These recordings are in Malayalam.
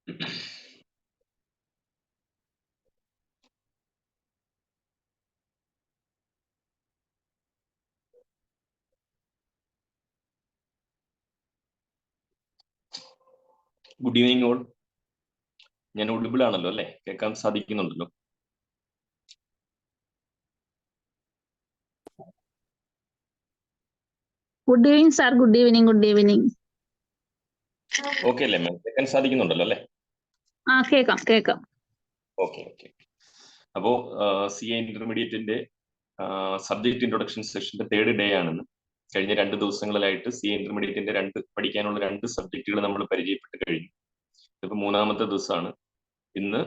Good evening all. ഞാൻ ഓഡിബിൾ ആണല്ലോ അല്ലേ? കേൾക്കാൻ സാധിക്കുന്നുണ്ടല്ലോ? Good evening sir. Good evening. Good evening. Okay അല്ലേ മാം? കേൾക്കാൻ സാധിക്കുന്നുണ്ടല്ലോ അല്ലേ? ആ, കേൾക്കാം കേൾക്കാം. Okay okay. അപ്പോ CA ഇന്റർമീഡിയറ്റിന്റെ സബ്ജക്ട് ഇൻട്രൊഡക്ഷൻ സെഷന്റെ 3rd ഡേ ആണെന്ന്. കഴിഞ്ഞ 2 ദിവസങ്ങളിലായിട്ട് CA ഇന്റർമീഡിയറ്റിന്റെ പഠിക്കാനുള്ള 2 സബ്ജക്റ്റുകൾ നമ്മൾ പരിചയപ്പെട്ട് കഴിഞ്ഞു. ഇതിപ്പോ 3ാമത്തെ ദിവസമാണ്. ഇന്ന്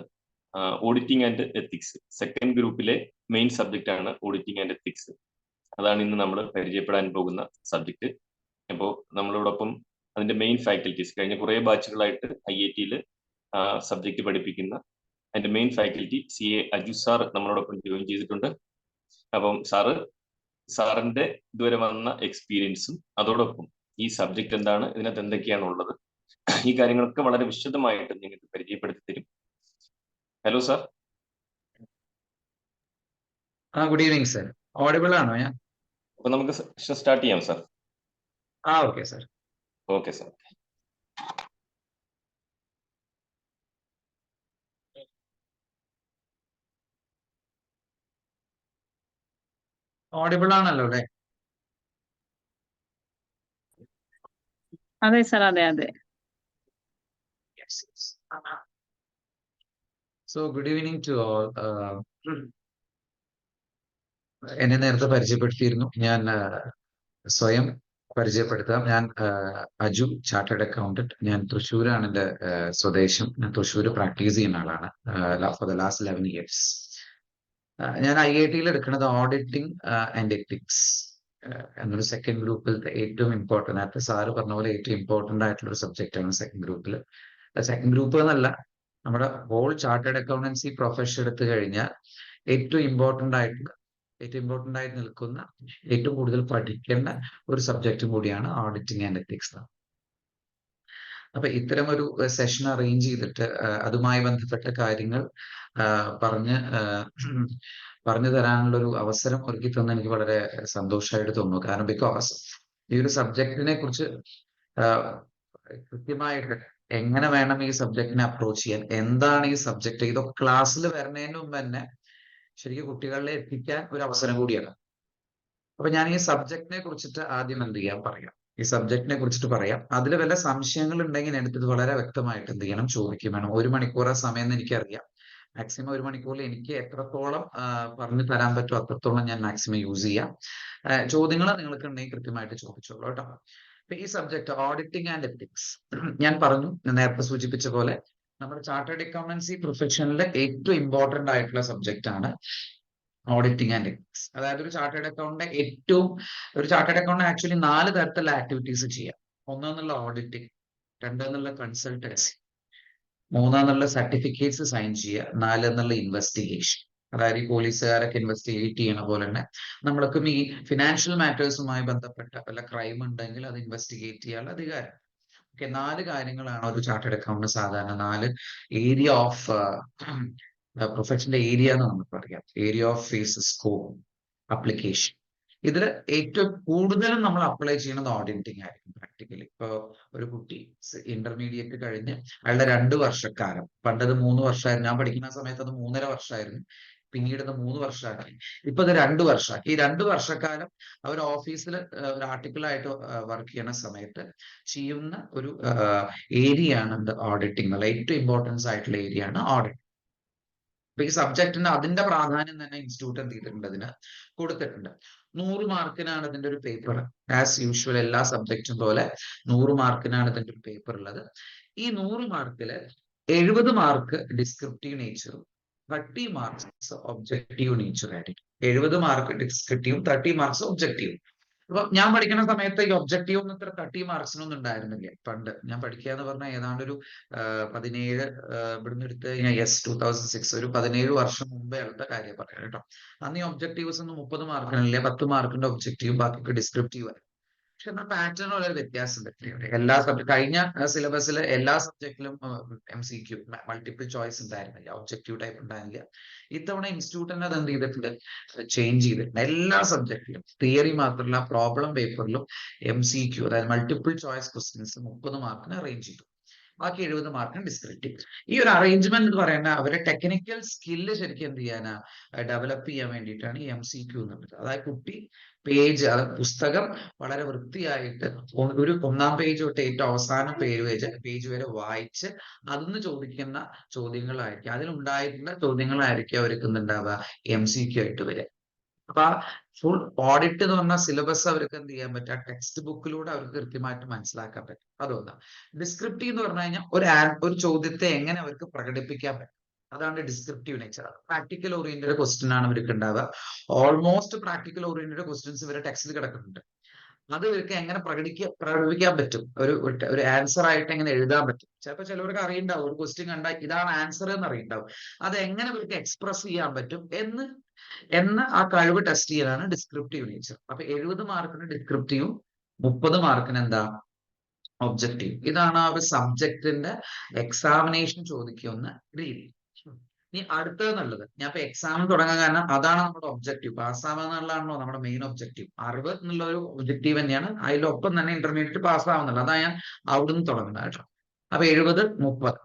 ഓഡിറ്റിംഗ് ആൻഡ് എത്തിക്സ്, സെക്കൻഡ് ഗ്രൂപ്പിലെ മെയിൻ സബ്ജക്റ്റ് ആണ് ഓഡിറ്റിംഗ് ആൻഡ് എത്തിക്സ്. അതാണ് ഇന്ന് നമ്മൾ പരിചയപ്പെടാൻ പോകുന്ന സബ്ജക്ട്. അപ്പോൾ നമ്മളോടൊപ്പം അതിന്റെ മെയിൻ ഫാക്കൽറ്റീസ്, കഴിഞ്ഞ കുറേ ബാച്ചുകളായിട്ട് IIT-യിൽ സബ്ജക്ട് പഠിപ്പിക്കുന്ന അതിന്റെ main faculty CA Aju sir നമ്മളോടൊപ്പം ജോയിൻ ചെയ്തിട്ടുണ്ട്. അപ്പം സാറിന്റെ ഇതുവരെ വന്ന എക്സ്പീരിയൻസും അതോടൊപ്പം ഈ സബ്ജക്ട് എന്താണ്, ഇതിനകത്ത് എന്തൊക്കെയാണ് ഉള്ളത്, ഈ കാര്യങ്ങളൊക്കെ വളരെ വിശദമായിട്ട് നിങ്ങൾക്ക് പരിചയപ്പെടുത്തി തരും. Hello sir. Good evening sir. Audible ആണോ ഞാൻ? അപ്പൊ നമുക്ക് സ്റ്റാർട്ട് ചെയ്യാം sir. Okay sir. Okay sir. Audible ആണല്ലോ അല്ലേ? അതെ സാർ, അതെ അതെ. So good evening to all. എന്നെ നേരത്തെ പരിചയപ്പെടുത്തിയിരുന്നു. ഞാൻ സ്വയം പരിചയപ്പെടുത്താം. ഞാൻ അജു, ചാർട്ടേഡ് അക്കൗണ്ടന്റ്. ഞാൻ തൃശ്ശൂരാണ് എൻ്റെ സ്വദേശം. ഞാൻ തൃശ്ശൂർ പ്രാക്ടീസ് ചെയ്യുന്ന ആളാണ് ഫോർ ദ ലാസ്റ്റ് 11 years. ഞാൻ IIT-യിൽ എടുക്കുന്നത് ഓഡിറ്റിംഗ് ആൻഡ് എത്തിക്സ് എന്നൊരു സെക്കൻഡ് ഗ്രൂപ്പിൽ ഏറ്റവും ഇമ്പോർട്ടൻ്റ്, നേരത്തെ സാറ് പറഞ്ഞ പോലെ ഏറ്റവും ഇമ്പോർട്ടൻ്റ് ആയിട്ടുള്ള ഒരു സബ്ജക്റ്റ് ആണ് സെക്കൻഡ് ഗ്രൂപ്പിൽ. സെക്കൻഡ് ഗ്രൂപ്പ് എന്നല്ല, നമ്മുടെ ഹോൾ ചാർട്ടേഡ് അക്കൗണ്ടൻസി പ്രൊഫഷൻ എടുത്തു കഴിഞ്ഞാൽ ഏറ്റവും ഇമ്പോർട്ടൻ്റ് ആയിട്ട് നിൽക്കുന്ന, ഏറ്റവും കൂടുതൽ പഠിക്കേണ്ട ഒരു സബ്ജക്റ്റും കൂടിയാണ് ഓഡിറ്റിംഗ് ആൻഡ് എത്തിക്സ്. അപ്പൊ ഇത്തരം ഒരു സെഷൻ അറേഞ്ച് ചെയ്തിട്ട് അതുമായി ബന്ധപ്പെട്ട കാര്യങ്ങൾ പറഞ്ഞു തരാനുള്ള ഒരു അവസരം ഒരുക്കി തന്നെ എനിക്ക് വളരെ സന്തോഷമായിട്ട് തോന്നുന്നു. കാരണം ബിക്കോസ് ഈ ഒരു സബ്ജക്റ്റിനെ കുറിച്ച് കൃത്യമായിട്ട് എങ്ങനെ വേണം ഈ സബ്ജക്റ്റിനെ അപ്രോച്ച് ചെയ്യാൻ, എന്താണ് ഈ സബ്ജക്റ്റ്, ഇതൊക്കെ ക്ലാസ്സിൽ വരുന്നതിന് മുമ്പ് തന്നെ ശരിക്കും കുട്ടികളിലെ എത്തിക്കാൻ ഒരു അവസരം കൂടിയാണ്. അപ്പൊ ഞാൻ ഈ സബ്ജക്റ്റിനെ കുറിച്ചിട്ട് ആദ്യം പറയാം. ഈ സബ്ജക്റ്റിനെ കുറിച്ചിട്ട് പറയാം. അതിൽ വല്ല സംശയങ്ങൾ ഉണ്ടെങ്കിൽ എടുത്തത് വളരെ വ്യക്തമായിട്ട് എന്ത് ചെയ്യണം, ചോദിക്കും വേണം. 1 മണിക്കൂർ സമയം എന്ന് എനിക്കറിയാം. മാക്സിമം 1 മണിക്കൂറിൽ എനിക്ക് എത്രത്തോളം പറഞ്ഞു തരാൻ പറ്റുമോ അത്രത്തോളം ഞാൻ മാക്സിമം യൂസ് ചെയ്യാം. ചോദ്യങ്ങൾ നിങ്ങൾക്ക് ഉണ്ടെങ്കിൽ കൃത്യമായിട്ട് ചോദിച്ചോളൂ കേട്ടോ. അപ്പൊ ഈ സബ്ജക്ട് ഓഡിറ്റിംഗ് ആൻഡ് എത്തിക്സ് ഞാൻ പറഞ്ഞു, നേരത്തെ സൂചിപ്പിച്ച പോലെ നമ്മുടെ ചാർട്ടേഡ് അക്കൗണ്ടൻസി പ്രൊഫഷനിലെ ഏറ്റവും ഇമ്പോർട്ടന്റ് ആയിട്ടുള്ള സബ്ജക്റ്റ് ആണ് ഓഡിറ്റിംഗ് ആൻഡ് എത്തിക്സ്. അതായത് ഒരു ചാർട്ടേഡ് അക്കൗണ്ട് ആക്ച്വലി 4 തരത്തിലുള്ള ആക്ടിവിറ്റീസ് ചെയ്യാം. 1 എന്നുള്ള ഓഡിറ്റിംഗ്, 2 എന്നുള്ള കൺസൾട്ടൻസി, 3 എന്നുള്ള സർട്ടിഫിക്കറ്റ്സ് സൈൻ ചെയ്യുക, 4 എന്നുള്ള ഇൻവെസ്റ്റിഗേഷൻ. അതായത് ഈ പോലീസുകാരൊക്കെ ഇൻവെസ്റ്റിഗേറ്റ് ചെയ്യണ പോലെ തന്നെ നമ്മൾക്കും ഈ ഫിനാൻഷ്യൽ മാറ്റേഴ്സുമായി ബന്ധപ്പെട്ട വല്ല ക്രൈം ഉണ്ടെങ്കിൽ അത് ഇൻവെസ്റ്റിഗേറ്റ് ചെയ്യാനുള്ള അധികാരം. 4 കാര്യങ്ങളാണ് ഒരു ചാർട്ടേഡ് അക്കൗണ്ട് സാധാരണ 4 ഏരിയ ഓഫ് പ്രൊഫഷന്റെ ഏരിയ എന്ന് നമുക്ക് പറയാം. Area of face, scope, application. ഇതിൽ ഏറ്റവും കൂടുതലും നമ്മൾ അപ്ലൈ ചെയ്യുന്നത് ഓഡിറ്റിംഗ് ആയിരിക്കും പ്രാക്ടിക്കലി. ഇപ്പൊ ഒരു കുട്ടി ഇന്റർമീഡിയറ്റ് കഴിഞ്ഞ് അയാളുടെ 2 വർഷക്കാലം, പണ്ടത് 3 വർഷമായിരുന്നു, ഞാൻ പഠിക്കുന്ന സമയത്ത് അത് 3.5 വർഷമായിരുന്നു, പിന്നീട് ഇത് 3 വർഷമാക്കി, ഇപ്പൊ ഇത് 2 വർഷമാക്കി. ഈ 2 വർഷക്കാലം അവർ ഓഫീസിൽ ഒരു ആർട്ടിക്കിളായിട്ട് വർക്ക് ചെയ്യുന്ന സമയത്ത് ചെയ്യുന്ന ഒരു ഏരിയ ആണ് ഓഡിറ്റിംഗ്. ഏറ്റവും ഇമ്പോർട്ടൻസ് ആയിട്ടുള്ള ഏരിയ ആണ് ഓഡിറ്റ്. അപ്പൊ ഈ സബ്ജക്റ്റിന് അതിന്റെ പ്രാധാന്യം തന്നെ ഇൻസ്റ്റിറ്റ്യൂട്ട് എന്ത് ചെയ്തിട്ടുണ്ട്, അതിന് കൊടുത്തിട്ടുണ്ട്. 100 മാർക്കിനാണ് ഇതിന്റെ ഒരു പേപ്പർ. ആസ് യൂഷ്വൽ എല്ലാ സബ്ജക്റ്റും പോലെ 100 മാർക്കിനാണ് ഇതിന്റെ ഒരു പേപ്പർ ഉള്ളത്. ഈ 100 മാർക്കില് 70 മാർക്ക് ഡിസ്ക്രിപ്റ്റീവ് നേച്ചറും 30 മാർക്സ് ഒബ്ജക്റ്റീവ് നേച്ചർ ആയിരിക്കും. 70 മാർക്ക് ഡിസ്ക്രിപ്റ്റീവും 30 മാർക്സ് ഒബ്ജക്റ്റീവും. അപ്പൊ ഞാൻ പഠിക്കുന്ന സമയത്ത് ഈ ഒബ്ജക്റ്റീവ് ഒന്നും ഇത്ര 30 മാർക്സിനൊന്നും ഉണ്ടായിരുന്നില്ല. പണ്ട് ഞാൻ പഠിക്കുക എന്ന് പറഞ്ഞാൽ ഏതാണ്ട് ഒരു 17 ഇവിടുന്ന് എടുത്ത് കഴിഞ്ഞാൽ 2006, ഒരു 17 വർഷം മുമ്പേ ഉള്ള കാര്യം പറയാം കേട്ടോ. അന്ന് ഈ ഒബ്ജക്റ്റീവ്സ് ഒന്നും 30 മാർക്കിനല്ലേ, 10 മാർക്കിന്റെ ഒബ്ജക്റ്റീവ്, ബാക്കിയൊക്കെ ഡിസ്ക്രിപ്റ്റീവ് ആയി. പക്ഷെ എന്നാൽ പാറ്റേൺ വളരെ വ്യത്യാസമുണ്ട്. എല്ലാ സബ്ജക്ട് കഴിഞ്ഞ സിലബസിൽ എല്ലാ സബ്ജക്റ്റിലും MCQ മൾട്ടിപ്പിൾ ചോയ്സ് ഉണ്ടായിരുന്നില്ല, ഒബ്ജക്റ്റീവ് ടൈപ്പ് ഉണ്ടായിരുന്നില്ല. ഇത്തവണ ഇൻസ്റ്റിറ്റ്യൂട്ട് തന്നെ അത് എന്ത് ചെയ്തിട്ടുണ്ട്, ചേഞ്ച് ചെയ്തിട്ടുണ്ട്. എല്ലാ സബ്ജക്റ്റിലും തിയറി മാത്രമല്ല പ്രോബ്ലം പേപ്പറിലും MCQ അതായത് മൾട്ടിപ്പിൾ ചോയ്സ് ക്വസ്റ്റ്യൻസ് 30 മാർക്കിന് അറേഞ്ച് ചെയ്തു. ബാക്കി 70 മാർക്കിന് ഡിസ്ക്രിപ്റ്റീവ്. ഈ ഒരു അറേഞ്ച്മെന്റ് എന്ന് പറയുന്നത് അവരുടെ ടെക്നിക്കൽ സ്കില്ല് ശരിക്കും എന്ത് ചെയ്യാനാ, ഡെവലപ്പ് ചെയ്യാൻ വേണ്ടിയിട്ടാണ് ഈ MCQ എന്നുള്ളത്. അതായത് കുട്ടി പേജ്, പുസ്തകം വളരെ വൃത്തിയായിട്ട് ഒരു 1-ാം പേജ് തൊട്ട് ഏറ്റവും അവസാന പേജ് വരെ വായിച്ച് അതിന്ന് ചോദിക്കുന്ന ചോദ്യങ്ങളായിരിക്കും, അതിലുണ്ടായിട്ടുള്ള ചോദ്യങ്ങളായിരിക്കും അവർക്ക് എന്തുണ്ടാവുക, MCQ ആയിട്ട് വരിക. അപ്പൊ ആ ഫുൾ ഓഡിറ്റ് എന്ന് പറഞ്ഞ സിലബസ് അവർക്ക് എന്ത് ചെയ്യാൻ പറ്റും, ആ ടെക്സ്റ്റ് ബുക്കിലൂടെ അവർക്ക് കൃത്യമായിട്ട് മനസ്സിലാക്കാൻ പറ്റും. അതൊന്നാണ്. ഡിസ്ക്രിപ്റ്റീവ് എന്ന് പറഞ്ഞു കഴിഞ്ഞാൽ ഒരു ചോദ്യത്തെ എങ്ങനെ അവർക്ക് പ്രകടിപ്പിക്കാൻ പറ്റും, അതാണ് descriptive nature. Practical oriented question ആണ് ഇവർക്ക് ഉണ്ടാവുക. ഓൾമോസ്റ്റ് പ്രാക്ടിക്കൽ ഓറിയന്റഡ് ക്വസ്റ്റ്യൻസ് ഇവരുടെ ടെക്സ്റ്റിൽ കിടക്കുന്നുണ്ട്. അത് ഇവർക്ക് എങ്ങനെ പ്രകടിപ്പിക്കാൻ പറ്റും, ഒരു ആൻസർ ആയിട്ട് എങ്ങനെ എഴുതാൻ പറ്റും. ചിലപ്പോൾ ചിലവർക്ക് അറിയുണ്ടാവും, ഒരു ക്വസ്റ്റ്യൻ കണ്ടാൽ ഇതാണ് ആൻസർ എന്ന് അറിയുണ്ടാവും. അത് എങ്ങനെ ഇവർക്ക് എക്സ്പ്രസ് ചെയ്യാൻ പറ്റും എന്ന് ആ കഴിവ് ടെസ്റ്റ് ചെയ്യാനാണ് ഡിസ്ക്രിപ്റ്റീവ് നേച്ചർ. അപ്പൊ 70 മാർക്കിന് ഡിസ്ക്രിപ്റ്റീവും 30 മാർക്കിന് എന്താ, ഒബ്ജക്റ്റീവ്. ഇതാണ് ആ ഒരു സബ്ജക്റ്റിന്റെ എക്സാമിനേഷൻ ചോദിക്കുന്ന രീതി. ഇനി അടുത്തതെന്നുള്ളത്, ഞാൻ ഇപ്പൊ എക്സാം തുടങ്ങാൻ കാരണം അതാണ് നമ്മുടെ ഒബ്ജക്റ്റീവ്. പാസ്സാവുക എന്നുള്ളതാണല്ലോ നമ്മുടെ മെയിൻ ഒബ്ജക്റ്റീവ്. 60 എന്നുള്ള ഒരു ഒബ്ജക്റ്റീവ് തന്നെയാണ്, അതിലൊപ്പം തന്നെ ഇന്റർമീഡിയറ്റ് പാസ്സാവുന്നുള്ളത്. അതാണ് ഞാൻ അവിടുന്ന് തുടങ്ങുന്നത് കേട്ടോ. അപ്പൊ 70, 30.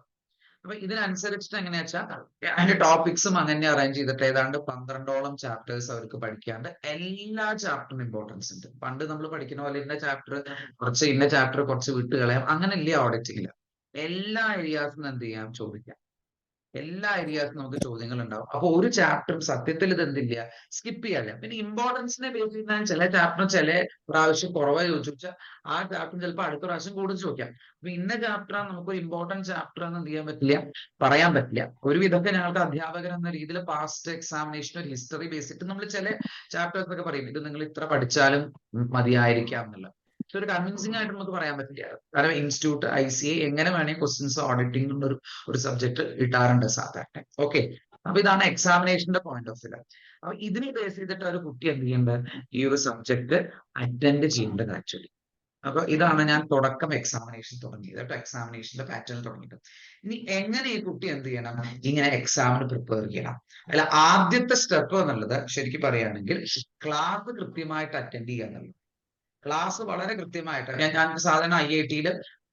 അപ്പൊ ഇതിനനുസരിച്ചിട്ട് എങ്ങനെയാ വെച്ചാൽ അതിന്റെ ടോപ്പിക്സും അങ്ങനെ അറേഞ്ച് ചെയ്തിട്ട് ഏതാണ്ട് 12ഓളം ചാപ്റ്റേഴ്സ് അവർക്ക് പഠിക്കാണ്ട് എല്ലാ ചാപ്റ്ററിനും ഇമ്പോർട്ടൻസ് ഉണ്ട്. പണ്ട് നമ്മൾ പഠിക്കുന്ന പോലെ ഇന്ന ചാപ്റ്റർ കുറച്ച് വിട്ട് കളയാം, അങ്ങനെ ഇല്ല ഓഡിറ്റിംഗില്ല. എല്ലാ ഏരിയാസിനും എന്ത് ചെയ്യാം, ചോദിക്കാം. എല്ലാ ഏരിയാസിനും നമുക്ക് ചോദ്യങ്ങൾ ഉണ്ടാവും. അപ്പൊ ഒരു ചാപ്റ്റർ സത്യത്തിൽ ഇത് എന്തില്ല, സ്കിപ്പ് ചെയ്യാല്ല. പിന്നെ ഇമ്പോർട്ടൻസിനെ ബേസ് ചെയ്താൽ ചില ചാപ്റ്റർ ചില പ്രാവശ്യം കുറവായി ചോദിച്ചാൽ ആ ചാപ്റ്റർ ചിലപ്പോൾ അടുത്ത പ്രാവശ്യം കൂടുതൽ ചോദിക്കാം. അപ്പൊ ഇന്ന ചാപ്റ്റർ നമുക്ക് ഇമ്പോർട്ടന്റ് ചാപ്റ്റർ എന്ന് എന്ത് ചെയ്യാൻ പറ്റില്ല, പറയാൻ പറ്റില്ല. ഒരു വിധമൊക്കെ ഞങ്ങൾക്ക് അധ്യാപകർ എന്ന രീതിയിൽ പാസ്റ്റ് എക്സാമിനേഷൻ ഒരു ഹിസ്റ്ററി ബേസിട്ട് നമ്മൾ ചില ചാപ്റ്റേഴ്സ് ഒക്കെ പറയും, ഇത് നിങ്ങൾ ഇത്ര പഠിച്ചാലും മതിയായിരിക്കാം എന്നുള്ള. പക്ഷെ ഒരു കൺവിൻസിംഗ് ആയിട്ട് നമുക്ക് പറയാൻ പറ്റില്ല. കാരണം ഇൻസ്റ്റിറ്റ്യൂട്ട് ICA എങ്ങനെ വേണമെങ്കിൽ ക്വസ്റ്റ്യൻസ് ഓഡിറ്റിംഗ് ഒരു സബ്ജക്ട് ഇട്ടാറുണ്ട് സാധാരണ. ഓക്കെ, അപ്പൊ ഇതാണ് എക്സാമിനേഷന്റെ പോയിന്റ് ഓഫ് വ്യൂ. അപ്പൊ ഇതിനെ ബേസ് ചെയ്തിട്ട് ഒരു കുട്ടി എന്ത് ചെയ്യേണ്ടത്, ഈ ഒരു സബ്ജക്ട് അറ്റൻഡ് ചെയ്യേണ്ടത് ആക്ച്വലി. അപ്പൊ ഇതാണ് ഞാൻ തുടക്കം എക്സാമിനേഷൻ തുടങ്ങിയത് കേട്ടോ, എക്സാമിനേഷന്റെ പാറ്റേൺ തുടങ്ങിയിട്ട്. ഇനി എങ്ങനെ ഈ കുട്ടി എന്ത് ചെയ്യണം, ഇങ്ങനെ എക്സാമിന് പ്രിപ്പയർ ചെയ്യണം. അല്ല, ആദ്യത്തെ സ്റ്റെപ്പ് എന്നുള്ളത് ശരിക്കും പറയുകയാണെങ്കിൽ ക്ലാസ് കൃത്യമായിട്ട് അറ്റൻഡ് ചെയ്യുക എന്നുള്ളത്. ക്ലാസ് വളരെ കൃത്യമായിട്ട് ഞാൻ സാധാരണ IIT-യിൽ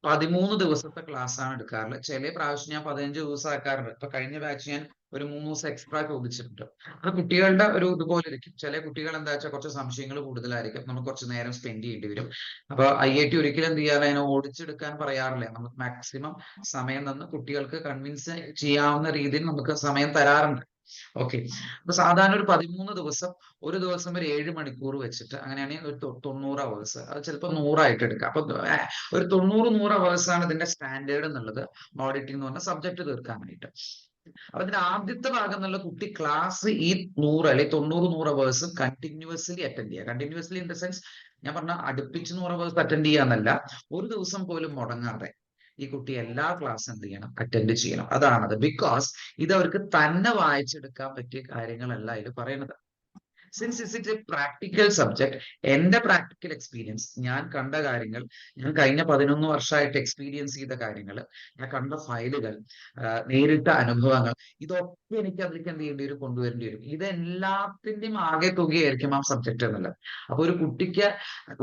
13 ദിവസത്തെ ക്ലാസ് ആണ് എടുക്കാറുള്ളത്. ചില പ്രാവശ്യം ഞാൻ 15 ദിവസം ആക്കാറുണ്ട്. ഇപ്പൊ കഴിഞ്ഞ ബാച്ച് ഞാൻ ഒരു 3 ദിവസം എക്സ്ട്രാ ചോദിച്ചിട്ടുണ്ട്. അത് കുട്ടികളുടെ ഒരു ഇതുപോലെ ഇരിക്കും. ചില കുട്ടികൾ എന്താ വെച്ചാൽ കുറച്ച് സംശയങ്ങൾ കൂടുതലായിരിക്കും, നമുക്ക് കുറച്ച് നേരം സ്പെൻഡ് ചെയ്യേണ്ടി വരും. അപ്പൊ IIT ഒരിക്കലും എന്ത് ചെയ്യാതെ അതിനെ ഓടിച്ചെടുക്കാൻ പറയാറില്ല. നമുക്ക് മാക്സിമം സമയം തന്ന് കുട്ടികൾക്ക് കൺവിൻസ് ചെയ്യാവുന്ന രീതിയിൽ നമുക്ക് സമയം തരാറുണ്ട്. ഓക്കെ, അപ്പൊ സാധാരണ ഒരു 13 ദിവസം, ഒരു ദിവസം ഒരു 7 മണിക്കൂർ വെച്ചിട്ട് അങ്ങനെയാണെങ്കിൽ ഒരു 90 അവേഴ്സ്, അത് ചിലപ്പോൾ 100 ആയിട്ട് എടുക്കാം. അപ്പൊ ഒരു 90-100 അവേഴ്സ് ആണ് ഇതിന്റെ സ്റ്റാൻഡേർഡ് എന്നുള്ളത് ഓഡിറ്റിംഗ് എന്ന് പറഞ്ഞ സബ്ജക്ട് തീർക്കാനായിട്ട്. അപ്പൊ ഇതിന്റെ ആദ്യത്തെ ഭാഗം എന്നുള്ള കുട്ടി ക്ലാസ് ഈ 100 അല്ലെങ്കിൽ 90-100 അവേഴ്സ് കണ്ടിന്യൂസ്ലി അറ്റൻഡ് ചെയ്യുക. കണ്ടിന്യൂസ്ലി ഇൻ ദ സെൻസ് ഞാൻ പറഞ്ഞ അടുപ്പിച്ച് 100 അവേഴ്സ് അറ്റൻഡ് ചെയ്യാന്നല്ല, ഒരു ദിവസം പോലും മുടങ്ങാതെ ഈ കുട്ടി എല്ലാ ക്ലാസ്സും എന്ത് ചെയ്യണം, അറ്റൻഡ് ചെയ്യണം. അതാണത്. ബിക്കോസ് ഇത് അവർക്ക് തന്നെ വായിച്ചെടുക്കാൻ പറ്റിയ കാര്യങ്ങളല്ല ഇത് പറയുന്നത്. Since it's a practical subject, എന്റെ പ്രാക്ടിക്കൽ എക്സ്പീരിയൻസ്, ഞാൻ കണ്ട കാര്യങ്ങൾ, ഞാൻ കഴിഞ്ഞ 11 വർഷമായിട്ട് എക്സ്പീരിയൻസ് ചെയ്ത കാര്യങ്ങൾ, ഞാൻ കണ്ട ഫയലുകൾ, നേരിട്ട അനുഭവങ്ങൾ, ഇതൊക്കെ എനിക്ക് അതിലേക്ക് എന്ത് ചെയ്യേണ്ടി വരും, കൊണ്ടുവരേണ്ടി വരും. ഇതെല്ലാത്തിന്റെയും ആകെ തുകയായിരിക്കും ആ സബ്ജക്ട് എന്നുള്ളത്. അപ്പൊ ഒരു കുട്ടിക്ക്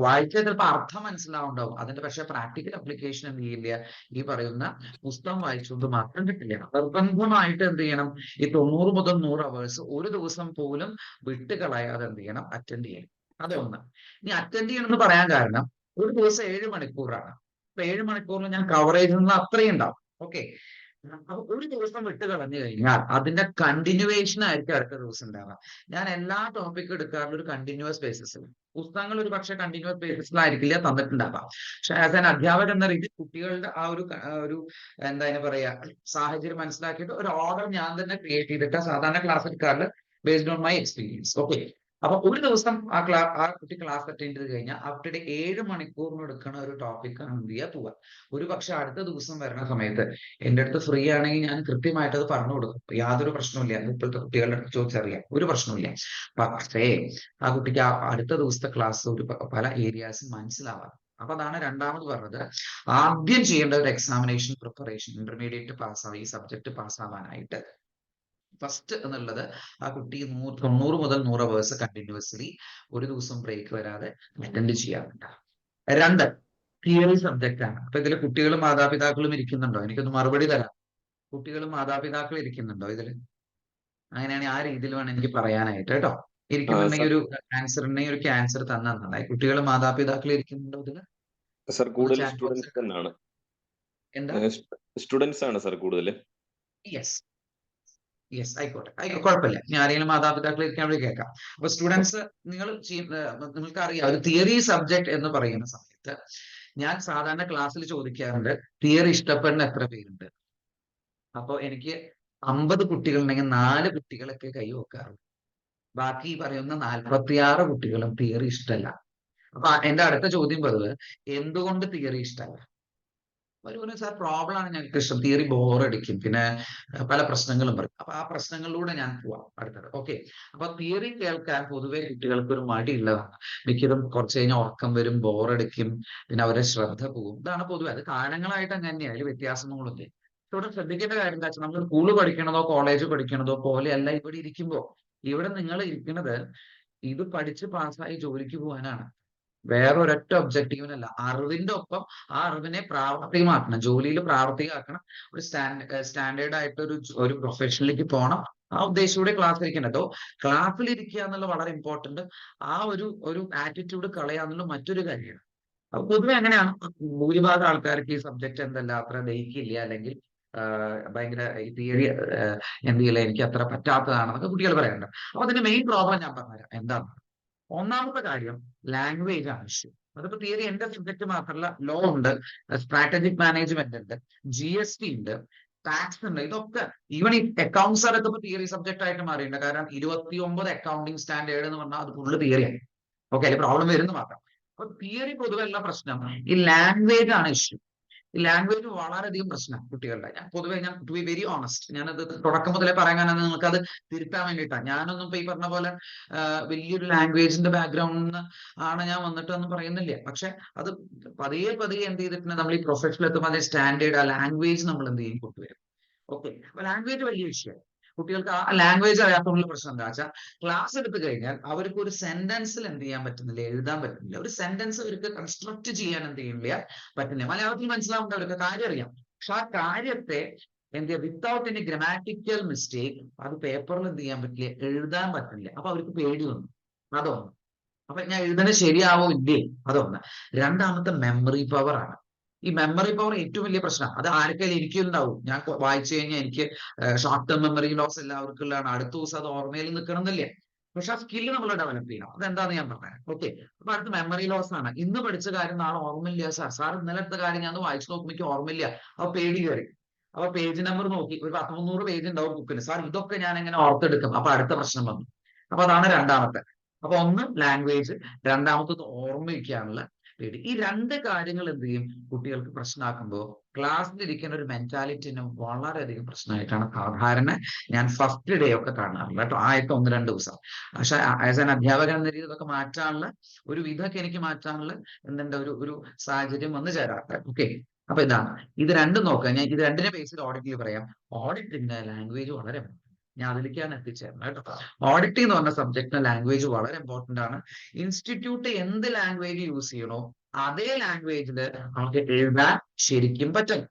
വായിച്ചാൽ ചിലപ്പോൾ അർത്ഥം മനസ്സിലാവുണ്ടാവും, അതിന്റെ പക്ഷെ പ്രാക്ടിക്കൽ അപ്ലിക്കേഷൻ എന്ത് ചെയ്യില്ല, ഈ പറയുന്ന പുസ്തകം വായിച്ചുകൊണ്ട് മാത്രം കിട്ടില്ല. നിർബന്ധമായിട്ട് എന്ത് ചെയ്യണം, ഈ 90 മുതൽ 100 അവേഴ്സ് ഒരു ദിവസം പോലും വിട്ടുകളയാതെ എന്ത് ചെയ്യണം, അറ്റൻഡ് ചെയ്യണം. അതൊന്ന്. ഇനി അറ്റൻഡ് ചെയ്യണം എന്ന് പറയാൻ കാരണം ഒരു ദിവസം 7 മണിക്കൂറാണ്. അപ്പൊ 7 മണിക്കൂറിൽ ഞാൻ കവറേജ് അത്രയും ഉണ്ടാവും. ഓക്കെ, അപ്പൊ ഒരു ദിവസം വിട്ട് കളഞ്ഞു കഴിഞ്ഞാൽ അതിന്റെ കണ്ടിന്യൂവേഷൻ ആയിരിക്കും അടുത്ത ദിവസം ഉണ്ടാവുക. ഞാൻ എല്ലാ ടോപ്പിക്കും എടുക്കാറുള്ള ഒരു കണ്ടിന്യൂസ് ബേസിസിൽ. പുസ്തകങ്ങൾ ഒരു പക്ഷെ കണ്ടിന്യൂസ് ബേസിസിലായിരിക്കില്ല തന്നിട്ടുണ്ടാവാം. പക്ഷെ ആസ് ആൻ അധ്യാപകൻ എന്ന രീതിയിൽ കുട്ടികളുടെ ആ ഒരു എന്താ അതിന് പറയാ സാഹചര്യം മനസ്സിലാക്കിയിട്ട് ഒരു ഓർഡർ ഞാൻ തന്നെ ക്രിയേറ്റ് ചെയ്തിട്ട് സാധാരണ class എടുക്കാറുള്ള based on my experience. Okay, അപ്പൊ ഒരു ദിവസം ആ കുട്ടി ക്ലാസ് അറ്റൻഡ് ചെയ്ത് കഴിഞ്ഞാൽ ആ കുട്ടിയുടെ 7 മണിക്കൂറിന് എടുക്കുന്ന ഒരു ടോപ്പിക്കാണ് എന്ത് ചെയ്യുക പോവുക. ഒരു പക്ഷെ അടുത്ത ദിവസം വരുന്ന സമയത്ത് എന്റെ അടുത്ത് ഫ്രീ ആണെങ്കിൽ ഞാൻ കൃത്യമായിട്ട് അത് പറഞ്ഞു കൊടുക്കും, യാതൊരു പ്രശ്നമില്ല. ഇപ്പോഴത്തെ കുട്ടികളുടെ അടുത്ത് ചോദിച്ചറിയാം, ഒരു പ്രശ്നമില്ല. പക്ഷേ ആ കുട്ടിക്ക് അടുത്ത ദിവസത്തെ ക്ലാസ് ഒരു പല ഏരിയാസും മനസ്സിലാവാം. അപ്പൊ അതാണ് രണ്ടാമത് പറഞ്ഞത്, ആദ്യം ചെയ്യേണ്ട ഒരു എക്സാമിനേഷൻ പ്രിപ്പറേഷൻ, ഇന്റർമീഡിയറ്റ് പാസ്സായി ഈ സബ്ജക്ട് പാസ്സാവാനായിട്ട് ഫസ്റ്റ് എന്നുള്ളത് ആ കുട്ടി 90 മുതൽ 100 അവേഴ്സ് കണ്ടിന്യൂസ്ലി ഒരു ദിവസം ബ്രേക്ക് വരാതെ അറ്റൻഡ് ചെയ്യാറുണ്ട്. 2 തിയറി സബ്ജക്റ്റ് ആണ്. അപ്പൊ ഇതിൽ കുട്ടികളും മാതാപിതാക്കളും ഇരിക്കുന്നുണ്ടോ? എനിക്കൊന്ന് മറുപടി തരാം. കുട്ടികളും മാതാപിതാക്കളും ഇരിക്കുന്നുണ്ടോ ഇതിൽ? അങ്ങനെയാണെങ്കിൽ ആ രീതിയിൽ വേണം എനിക്ക് പറയാനായിട്ട് കേട്ടോ. ഇരിക്കുന്നുണ്ടെങ്കിൽ ഒരു ആൻസറിനെ ഒരു ക്യാൻസർ തന്നായി. കുട്ടികളും മാതാപിതാക്കളും ഇരിക്കുന്നുണ്ടോ ഇതിൽ? സർ കൂടുതൽ chat box സ്റ്റുഡൻസ് തന്നെയാണ്. എന്താ? സ്റ്റുഡൻസ് ആണ് സർ കൂടുതൽ. യെസ് ആയിക്കോട്ടെ, കുഴപ്പമില്ല. ഞാൻ ആരെങ്കിലും മാതാപിതാക്കൾ ഇരിക്കാൻ വേണ്ടി കേൾക്കാം. അപ്പൊ സ്റ്റുഡൻസ് നിങ്ങൾക്ക് അറിയാം, ഒരു തിയറി സബ്ജക്ട് എന്ന് പറയുന്ന സമയത്ത് ഞാൻ സാധാരണ ക്ലാസ്സിൽ ചോദിക്കാറുണ്ട്, തിയറി ഇഷ്ടപ്പെടുന്ന എത്ര പേരുണ്ട്? അപ്പൊ എനിക്ക് 50 കുട്ടികളുണ്ടെങ്കിൽ 4 കുട്ടികളൊക്കെ കൈ വെക്കാറുണ്ട്. ബാക്കി പറയുന്ന 46 കുട്ടികളും തിയറി ഇഷ്ടമല്ല. അപ്പൊ എന്റെ അടുത്ത ചോദ്യം പതിവ്, എന്തുകൊണ്ട് തിയറി ഇഷ്ടമല്ല? ഒരു സാർ പ്രോബ്ലം ആണ് ഞങ്ങൾക്ക് ഇഷ്ടം, തിയറി ബോറടിക്കും, പിന്നെ പല പ്രശ്നങ്ങളും പറയും. അപ്പൊ ആ പ്രശ്നങ്ങളിലൂടെ ഞാൻ പോവാം അടുത്തത്. ഓക്കെ, അപ്പൊ തിയറി കേൾക്കാൻ പൊതുവെ കുട്ടികൾക്ക് ഒരു മടിയുള്ളതാണ്. മിക്കതും കുറച്ച് കഴിഞ്ഞാൽ ഉറക്കം വരും, ബോറടിക്കും, പിന്നെ അവരെ ശ്രദ്ധ പോകും. ഇതാണ് പൊതുവെ, അത് കാലങ്ങളായിട്ട് അങ്ങനെ തന്നെയാണ്, അതിൽ വ്യത്യാസങ്ങളൊക്കെ. ഇവിടെ ശ്രദ്ധിക്കേണ്ട കാര്യം എന്താ വെച്ചാൽ, നമ്മൾ സ്കൂൾ പഠിക്കണതോ കോളേജ് പഠിക്കണതോ പോലെയല്ല ഇവിടെ ഇരിക്കുമ്പോ. ഇവിടെ നിങ്ങൾ ഇരിക്കുന്നത് ഇത് പഠിച്ച് പാസ്സായി ജോലിക്ക് പോകാനാണ്, വേറെ ഒരൊറ്റ ഒബ്ജക്റ്റീവിനല്ല. അറിവിന്റെ ഒപ്പം ആ അറിവിനെ പ്രാവർത്തികമാക്കണം, ജോലിയിൽ പ്രാവർത്തികമാക്കണം, ഒരു സ്റ്റാൻഡേർഡ് ആയിട്ട് ഒരു പ്രൊഫഷനിലേക്ക് പോകണം. ആ ഉദ്ദേശത്തോടെ ക്ലാസ് ഇരിക്കണോ. ക്ലാസ്സിൽ ഇരിക്കുക എന്നുള്ള വളരെ ഇമ്പോർട്ടന്റ്. ആ ഒരു ആറ്റിറ്റ്യൂഡ് കളയാന്നുള്ള മറ്റൊരു കാര്യമാണ്. അപ്പൊ പൊതുവെ അങ്ങനെയാണ് ഭൂരിഭാഗം ആൾക്കാർക്ക് ഈ സബ്ജക്ട് എന്തല്ല അത്ര ദഹിക്കില്ല, അല്ലെങ്കിൽ ഭയങ്കര ഈ തിയറി എന്ത് ചെയ്യില്ല, എനിക്ക് അത്ര പറ്റാത്തതാണെന്നൊക്കെ കുട്ടികൾ പറയാറുണ്ട്. അപ്പൊ അതിന്റെ മെയിൻ പ്രോബ്ലം ഞാൻ പറഞ്ഞുതരാം എന്താണ്. ഒന്നാമത്തെ കാര്യം ലാംഗ്വേജ് ആണ് ഇഷ്യൂ. അതിപ്പോ തിയറി എന്റെ സബ്ജക്ട് മാത്രമല്ല, ലോ ഉണ്ട്, സ്ട്രാറ്റജിക് മാനേജ്മെന്റ് ഉണ്ട്, GST ഉണ്ട്, ടാക്സ് ഉണ്ട്. ഇതൊക്കെ ഈവൻ ഈ അക്കൗണ്ട്സ് അതൊക്കെ ഇപ്പൊ തിയറി സബ്ജക്ട് ആയിട്ട് മാറിയിട്ടുണ്ട്. കാരണം 29 അക്കൗണ്ടിങ് സ്റ്റാൻഡേർഡ് എന്ന് പറഞ്ഞാൽ അത് ഫുള്ള് തിയറിയാണ്. ഓക്കെ, അതിൽ പ്രോബ്ലം വരുന്നു മാത്രം. അപ്പൊ തിയറി പൊതുവെയുള്ള പ്രശ്നം ഈ ലാംഗ്വേജ് ആണ് ഇഷ്യൂ. ഈ ലാംഗ്വേജ് വളരെയധികം പ്രശ്നം കുട്ടികളുടെ. ഞാൻ ടു ബി വെരി ഓണസ്റ്റ്, ഞാനത് തുടക്കം മുതലേ പറയാൻ നിങ്ങൾക്ക് അത് തിരുത്താൻ വേണ്ടിയിട്ടാണ്. ഞാനൊന്നും ഇപ്പൊ ഈ പറഞ്ഞ പോലെ വലിയൊരു ലാംഗ്വേജിന്റെ ബാക്ക്ഗ്രൗണ്ടിൽ ആണ് ഞാൻ വന്നിട്ടൊന്നും പറയുന്നില്ല. പക്ഷെ അത് പതിയെ എന്ത് ചെയ്തിട്ടുണ്ട്, നമ്മൾ ഈ പ്രൊഫഷനിൽ എത്തുമ്പോൾ അതേ സ്റ്റാൻഡേർഡ് ആ ലാംഗ്വേജ് നമ്മൾ എന്ത് ചെയ്യും കൊണ്ടുവരും. ഓക്കെ, അപ്പൊ ലാംഗ്വേജ് വലിയ വിഷയം. കുട്ടികൾക്ക് ആ ലാംഗ്വേജ് അറിയാത്തതുകൊണ്ടുള്ള പ്രശ്നം എന്താ വെച്ചാൽ, ക്ലാസ് എടുത്തു കഴിഞ്ഞാൽ അവർക്ക് ഒരു സെന്റൻസിൽ എന്ത് ചെയ്യാൻ പറ്റുന്നില്ല, എഴുതാൻ പറ്റുന്നില്ല. ഒരു സെന്റൻസ് അവർക്ക് കൺസ്ട്രക്ട് ചെയ്യാൻ എന്ത് ചെയ്യുന്നില്ല, പറ്റുന്നില്ല. മലയാളത്തിൽ മനസ്സിലാവുന്നുണ്ട്, അവർക്ക് കാര്യം അറിയാം. പക്ഷെ ആ കാര്യത്തെ എന്ത് ചെയ്യുക, വിത്തൗട്ട് എനി ഗ്രാമാറ്റിക്കൽ മിസ്റ്റേക്ക് അത് പേപ്പറിൽ എന്ത് ചെയ്യാൻ പറ്റില്ല, എഴുതാൻ പറ്റില്ല. അപ്പൊ അവർക്ക് പേടി വന്നു. അതൊന്ന്. അപ്പൊ ഞാൻ എഴുതുന്നത് ശരിയാവോ ഇല്ലേ, അതൊന്ന്. രണ്ടാമത്തെ മെമ്മറി പവർ ആണ്. ഈ മെമ്മറി പവർ ഏറ്റവും വലിയ പ്രശ്നം. അത് ആർക്കെങ്കിലും എനിക്കുണ്ടാവും. ഞാൻ വായിച്ചു കഴിഞ്ഞാൽ എനിക്ക് ഷോർട്ട് ടേം മെമ്മറി ലോസ് എല്ലാവർക്കും ഉള്ളതാണ്. അടുത്ത ദിവസം അത് ഓർമ്മയിൽ നിൽക്കണം എന്നില്ലേ. പക്ഷെ ആ സ്കില്ല് നമ്മൾ ഡെവലപ്പ് ചെയ്യണം. അതെന്താന്ന് ഞാൻ പറഞ്ഞത്. ഓക്കെ, അപ്പൊ അടുത്ത് മെമ്മറി ലോസ് ആണ്. ഇന്ന് പഠിച്ച കാര്യം നാളെ ഓർമ്മയില്ല സാർ ഇന്നലെ എടുത്ത കാര്യം ഞാൻ വായിച്ചു നോക്കുമ്പോൾ എനിക്ക് ഓർമ്മയില്ല. അപ്പൊ പേടി കയറി. അപ്പൊ പേജ് നമ്പർ നോക്കി, ഒരു 100 പേജ് ഉണ്ടാവും ബുക്കിന്. സാർ ഇതൊക്കെ ഞാൻ എങ്ങനെ ഓർത്തെടുക്കും? അപ്പൊ അടുത്ത പ്രശ്നം വന്നു. അപ്പൊ അതാണ് രണ്ടാമത്തെ. അപ്പൊ ഒന്ന് ലാംഗ്വേജ്, രണ്ടാമത്തത് ഓർമ്മിക്കാനുള്ള പേടി. ഈ 2 കാര്യങ്ങൾ എന്ത് ചെയ്യും, കുട്ടികൾക്ക് പ്രശ്നമാക്കുമ്പോൾ ക്ലാസ്സിലിരിക്കുന്ന ഒരു മെന്റാലിറ്റിനെ വളരെയധികം പ്രശ്നമായിട്ടാണ് സാധാരണ ഞാൻ ഫസ്റ്റ് ഡേ ഒക്കെ കാണാറുള്ളത് കേട്ടോ. ആദ്യത്തെ 1-2 ദിവസം. പക്ഷെ ആസ് ആൻ അധ്യാപകൻ എന്ന രീതിയിൽ ഇതൊക്കെ മാറ്റാനുള്ള ഒരു വിധമൊക്കെ എനിക്ക് മാറ്റാനുള്ള എന്തുണ്ട് ഒരു സാഹചര്യം വന്നു ചേരാറുണ്ട്. ഓക്കെ, അപ്പൊ ഇതാണ്. ഇത് രണ്ടും നോക്കുക. ഞാൻ ഇത് രണ്ടിനെ ബേസിൽ ഓഡിറ്റിൽ പറയാം. ഓഡിറ്റിന്റെ ലാംഗ്വേജ് വളരെ, ഞാൻ അതിലേക്കാണ് എത്തിച്ചേർന്നത് കേട്ടോ. ഓഡിറ്റ് എന്ന് പറഞ്ഞ സബ്ജക്റ്റിന് ലാംഗ്വേജ് വളരെ ഇമ്പോർട്ടന്റ് ആണ്. ഇൻസ്റ്റിറ്റ്യൂട്ട് എന്ത് ലാംഗ്വേജ് യൂസ് ചെയ്യണോ അതേ ലാംഗ്വേജിൽ നമുക്ക് എഴുതാൻ ശരിക്കും പറ്റും.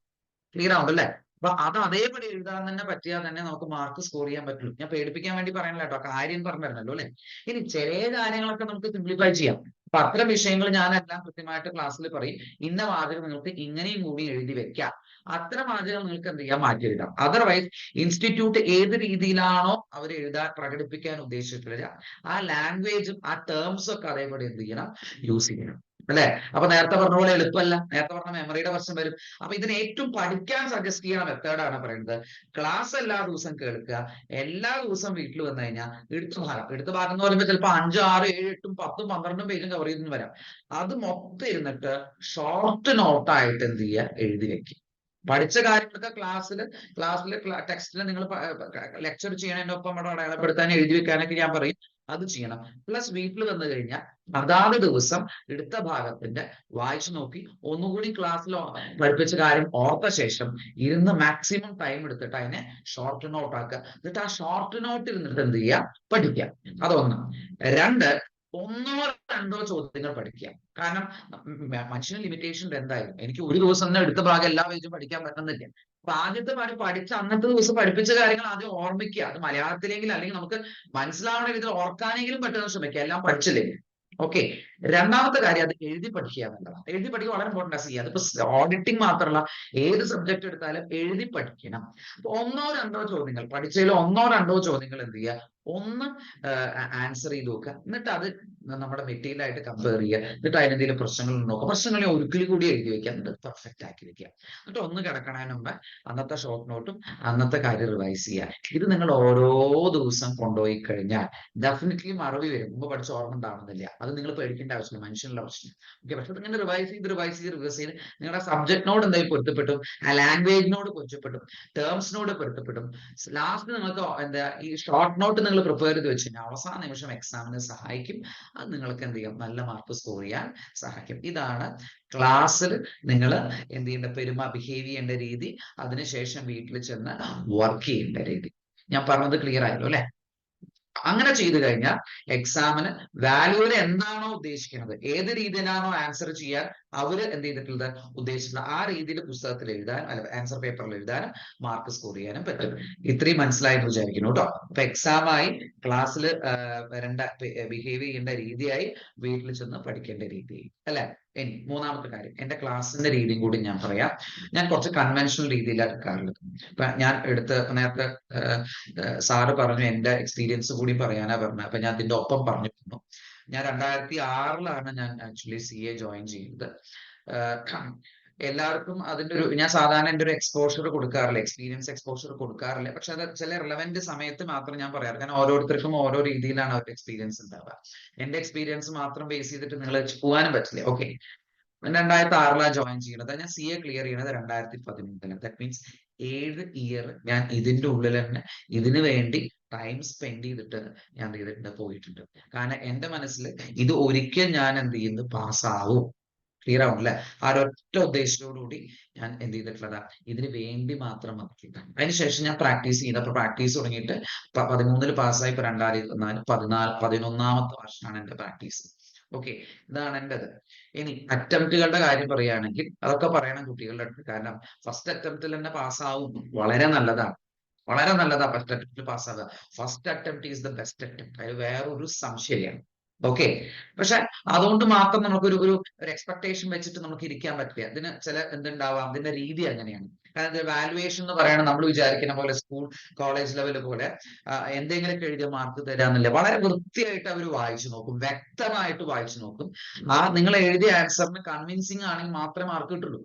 ക്ലിയർ ആവുമല്ലേ? അപ്പൊ അത് അതേപടി എഴുതാൻ തന്നെ പറ്റിയാൽ തന്നെ നമുക്ക് മാർക്ക് സ്കോർ ചെയ്യാൻ പറ്റുള്ളൂ. ഞാൻ പേടിപ്പിക്കാൻ വേണ്ടി പറയണല്ലോ കേട്ടോ, കാര്യം പറഞ്ഞിരുന്നല്ലോ അല്ലെ. ഇനി ചില കാര്യങ്ങളൊക്കെ നമുക്ക് സിംപ്ലിഫൈ ചെയ്യാം. അപ്പൊ അത്തരം വിഷയങ്ങൾ ഞാനെല്ലാം കൃത്യമായിട്ട് ക്ലാസ്സിൽ പറയും. ഇന്ന വാചകം നിങ്ങൾക്ക് ഇങ്ങനെയും കൂടി എഴുതി വെക്കാം. അത്തരം വാചകം നിങ്ങൾക്ക് എന്ത് ചെയ്യാം, മാറ്റി എഴുതാം. അതർവൈസ് ഇൻസ്റ്റിറ്റ്യൂട്ട് ഏത് രീതിയിലാണോ അവർ എഴുതാൻ പ്രകടിപ്പിക്കാൻ ഉദ്ദേശിച്ചിട്ടുള്ളത് ആ ലാംഗ്വേജും ആ ടേംസും ഒക്കെ അതേപടി എന്ത് ചെയ്യണം, യൂസ് ചെയ്യണം. അല്ലെ? അപ്പൊ നേരത്തെ പറഞ്ഞ പോലെ എളുപ്പമല്ല, നേരത്തെ പറഞ്ഞ മെമ്മറിയുടെ പ്രശ്നം വരും. അപ്പൊ ഇതിന് ഏറ്റവും പഠിക്കാൻ സജസ്റ്റ് ചെയ്യുന്ന മെത്തേഡാണ് പറയുന്നത്, ക്ലാസ് എല്ലാ ദിവസവും കേൾക്കുക, എല്ലാ ദിവസവും വീട്ടിൽ വന്നു കഴിഞ്ഞാൽ എടുത്ത ഭാഗം എന്ന് പറയുമ്പോൾ ചിലപ്പോൾ 5, 6, 7, 8, 10, 12 പേജും കവർ ചെയ്തെന്ന് വരാം. അത് മൊത്തം ഇരുന്നിട്ട് ഷോർട്ട് നോട്ടായിട്ട് എന്ത് ചെയ്യുക, എഴുതി വെക്കുക. പഠിച്ച കാര്യങ്ങളൊക്കെ ക്ലാസ്സിലെ ടെക്സ്റ്റിൽ നിങ്ങൾ ലെക്ചർ ചെയ്യണതിന്റെ ഒപ്പം അവിടെ അടയാളപ്പെടുത്താൻ എഴുതി വെക്കാനൊക്കെ ഞാൻ പറയും, അത് ചെയ്യണം. പ്ലസ് വീട്ടിൽ വന്നു കഴിഞ്ഞാൽ അതാത് ദിവസം എടുത്ത ഭാഗത്തിന്റെ വായിച്ചു നോക്കി ഒന്നുകൂടി ക്ലാസ്സിൽ പഠിപ്പിച്ച കാര്യം ഓർത്ത ശേഷം ഇരുന്ന് മാക്സിമം ടൈം എടുത്തിട്ട് അതിനെ ഷോർട്ട് നോട്ട് ആക്കുക. എന്നിട്ട് ആ ഷോർട്ട് നോട്ട് ഇരുന്നിട്ട് എന്ത് ചെയ്യുക, പഠിക്കുക. അതൊന്ന്. 2, 1 or 2 ചോദ്യങ്ങൾ പഠിക്കുക. കാരണം മനുഷ്യന് ലിമിറ്റേഷൻ എന്തായാലും എനിക്ക് ഒരു ദിവസം തന്നെ എടുത്ത ഭാഗം എല്ലാ പേജും പഠിക്കാൻ പറ്റുന്നില്ല. അപ്പൊ ആദ്യത്തെ പഠിച്ച അന്നത്തെ ദിവസം പഠിപ്പിച്ച കാര്യങ്ങൾ ആദ്യം ഓർമ്മിക്കുക. അത് മലയാളത്തിലെങ്കിലും അല്ലെങ്കിൽ നമുക്ക് മനസ്സിലാവണ രീതിയിൽ ഓർക്കാനെങ്കിലും പറ്റുന്ന ശ്രമിക്കുക, എല്ലാം പഠിച്ചില്ലേ. ഓക്കെ. രണ്ടാമത്തെ കാര്യം അത് എഴുതി പഠിക്കുക എന്നുള്ളതാണ്. എഴുതി പഠിക്കുക വളരെ ഇമ്പോർട്ടൻ്റ് ചെയ്യുക. അതിപ്പോ ഓഡിറ്റിംഗ് മാത്രമല്ല, ഏത് സബ്ജക്ട് എടുത്താലും എഴുതി പഠിക്കണം. അപ്പൊ 1 or 2 ചോദ്യങ്ങൾ പഠിച്ചതിൽ 1 or 2 ചോദ്യങ്ങൾ എന്ത് ചെയ്യുക, ഒന്ന് ആൻസർ ചെയ്ത് നോക്കുക. എന്നിട്ട് അത് നമ്മുടെ മെറ്റീരിയൽ ആയിട്ട് കമ്പയർ ചെയ്യുക. എന്നിട്ട് അതിനെന്തെങ്കിലും പ്രശ്നങ്ങൾ നോക്കുക. പ്രശ്നങ്ങളെ ഒരിക്കൽ കൂടി എഴുതി വെക്കുക. എന്നിട്ട് പെർഫെക്റ്റ് ആക്കി വെക്കുക. എന്നിട്ട് ഒന്ന് കിടക്കണതിന് മുമ്പ് അന്നത്തെ ഷോർട്ട് നോട്ടും അന്നത്തെ കാര്യം റിവൈസ് ചെയ്യുക. ഇത് നിങ്ങൾ ഓരോ ദിവസം കൊണ്ടുപോയി കഴിഞ്ഞാൽ ഡെഫിനറ്റ്ലി മറവി വരും. മുമ്പ് പഠിച്ച ഓർമ്മ ഉണ്ടാവുന്നില്ല. അത് നിങ്ങൾ പേടിക്കേണ്ട ആവശ്യമില്ല, മനുഷ്യനുള്ള പ്രശ്നം. ഓക്കെ. പക്ഷെ ഇങ്ങനെ റിവൈസ് ചെയ്ത് നിങ്ങളുടെ സബ്ജക്റ്റിനോട് എന്തെങ്കിലും പൊരുത്തപ്പെട്ടും ആ ലാംഗ്വേജിനോട് പൊരുത്തപ്പെട്ടും ടേംസിനോട് പൊരുത്തപ്പെട്ടും ലാസ്റ്റ് നിങ്ങൾക്ക് ഈ ഷോർട്ട് നോട്ട് നിങ്ങൾ പ്രിപ്പയർ ചെയ്ത് വെച്ച് കഴിഞ്ഞാൽ അവസാന നിമിഷം എക്സാമിന് സഹായിക്കും. അത് നിങ്ങൾക്ക് എന്ത് ചെയ്യും, നല്ല മാർക്ക് സ്കോർ ചെയ്യാൻ സഹായിക്കും. ഇതാണ് ക്ലാസ്സിൽ നിങ്ങൾ എന്ത് ചെയ്യേണ്ട ബിഹേവ് ചെയ്യേണ്ട രീതി, അതിനുശേഷം വീട്ടിൽ ചെന്ന് വർക്ക് ചെയ്യേണ്ട രീതി. ഞാൻ പറഞ്ഞത് ക്ലിയർ ആയല്ലോ അല്ലെ? അങ്ങനെ ചെയ്തു കഴിഞ്ഞാൽ എക്സാമിന് വാല്യൂവിൽ എന്താണോ ഉദ്ദേശിക്കുന്നത്, ഏത് രീതിയിലാണോ ആൻസർ ചെയ്യാൻ അവര് എന്ത് ചെയ്തിട്ടുള്ളത് ഉദ്ദേശിച്ചിട്ടുള്ളത്, ആ രീതിയിൽ പുസ്തകത്തിൽ എഴുതാൻ അല്ല ആൻസർ പേപ്പറിൽ എഴുതാനും മാർക്ക് സ്കോർ ചെയ്യാനും പറ്റും. ഇത്രയും മനസ്സിലായെന്ന് വിചാരിക്കുന്നു കേട്ടോ. അപ്പൊ എക്സാമായി ക്ലാസ്സിൽ വരേണ്ട ബിഹേവ് ചെയ്യേണ്ട രീതിയായി, വീട്ടിൽ ചെന്ന് പഠിക്കേണ്ട രീതിയായി അല്ലെ? ഇനി മൂന്നാമത്തെ കാര്യം, എന്റെ ക്ലാസ്സിന്റെ രീതിയും കൂടി ഞാൻ പറയാം. ഞാൻ കുറച്ച് കൺവെൻഷണൽ രീതിയിലാണ് എടുക്കാറുള്ളത്. ഇപ്പൊ ഞാൻ നേരത്തെ സാറ് പറഞ്ഞു എന്റെ എക്സ്പീരിയൻസ് കൂടി പറയാനാ പറഞ്ഞത്. അപ്പൊ ഞാൻ അതിന്റെ ഒപ്പം പറഞ്ഞിരുന്നു, ഞാൻ 2006 ഞാൻ ആക്ച്വലി CA ജോയിൻ ചെയ്യുന്നത്. എല്ലാവർക്കും അതിന്റെ ഞാൻ സാധാരണ എന്റെ ഒരു എക്സ്പോഷർ കൊടുക്കാറില്ല, എക്സ്പീരിയൻസ് എക്സ്പോഷർ കൊടുക്കാറില്ല. പക്ഷെ അത് ചില റിലവന്റ് സമയത്ത് മാത്രം ഞാൻ പറയാറ്. കാരണം ഓരോരുത്തർക്കും ഓരോ രീതിയിലാണ് അവരുടെ എക്സ്പീരിയൻസ് ഉണ്ടാവുക. എന്റെ എക്സ്പീരിയൻസ് മാത്രം ബേസ് ചെയ്തിട്ട് നിങ്ങൾ പോകാനും പറ്റില്ല. ഓക്കെ. 2006 ജോയിൻ ചെയ്യുന്നത്. ഞാൻ CA ക്ലിയർ ചെയ്യുന്നത് 2013. ദാറ്റ് മീൻസ് 7 ഇയർ ഞാൻ ഇതിന്റെ ഉള്ളിൽ തന്നെ ഇതിനു വേണ്ടി ടൈം സ്പെൻഡ് ചെയ്തിട്ട് ഞാൻ പോയിട്ടുണ്ട്. കാരണം എന്റെ മനസ്സിൽ ഇത് ഒരിക്കൽ ഞാൻ എന്ത് ചെയ്യുന്നു, പാസ്സാവും. ക്ലിയർ ആവും അല്ലെ? ആ ഒരൊറ്റ ഉദ്ദേശത്തോടുകൂടി ഞാൻ എന്ത് ചെയ്തിട്ടുള്ളതാ, ഇതിന് വേണ്ടി മാത്രം വന്നിട്ടുണ്ട്. അതിനുശേഷം ഞാൻ പ്രാക്ടീസ് ചെയ്ത്, അപ്പൊ പ്രാക്ടീസ് തുടങ്ങിയിട്ട് 2013 പാസ്സായി. ഇപ്പൊ 2014 11ാമത്തെ വർഷമാണ് എന്റെ പ്രാക്ടീസ്. ഓക്കെ. ഇതാണ് എന്റേത്. ഇനി അറ്റംപ്റ്റുകളുടെ കാര്യം പറയുകയാണെങ്കിൽ അതൊക്കെ പറയണം കുട്ടികളുടെ അടുത്ത്. കാരണം ഫസ്റ്റ് അറ്റംപ്റ്റിൽ തന്നെ പാസ്സാവും, വളരെ നല്ലതാണ്. വളരെ നല്ലതാ ഫസ്റ്റ് അറ്റംപ്റ്റിൽ പാസ്സാവുക. First attempt is the best attempt, അതിൽ വേറൊരു സംശയമാണ്. ഓക്കെ. പക്ഷെ അതുകൊണ്ട് മാത്രം നമുക്കൊരു ഒരു എക്സ്പെക്ടേഷൻ വെച്ചിട്ട് നമുക്ക് ഇരിക്കാൻ പറ്റില്ല. അതിന് ചില എന്തുണ്ടാവാം, അതിന്റെ രീതി അങ്ങനെയാണ്. കാരണം വാല്യുവേഷൻ എന്ന് പറയുന്നത് നമ്മൾ വിചാരിക്കുന്ന പോലെ സ്കൂൾ കോളേജ് ലെവൽ പോലെ എന്തെങ്കിലും എഴുതിയ മാർക്ക് തരാന്നില്ല. വളരെ വൃത്തിയായിട്ട് അവർ വായിച്ചു നോക്കും, വ്യക്തമായിട്ട് വായിച്ചു നോക്കും. നിങ്ങൾ എഴുതിയ ആൻസറിന് കൺവിൻസിങ് ആണെങ്കിൽ മാത്രമേ മാർക്ക് കിട്ടുള്ളൂ.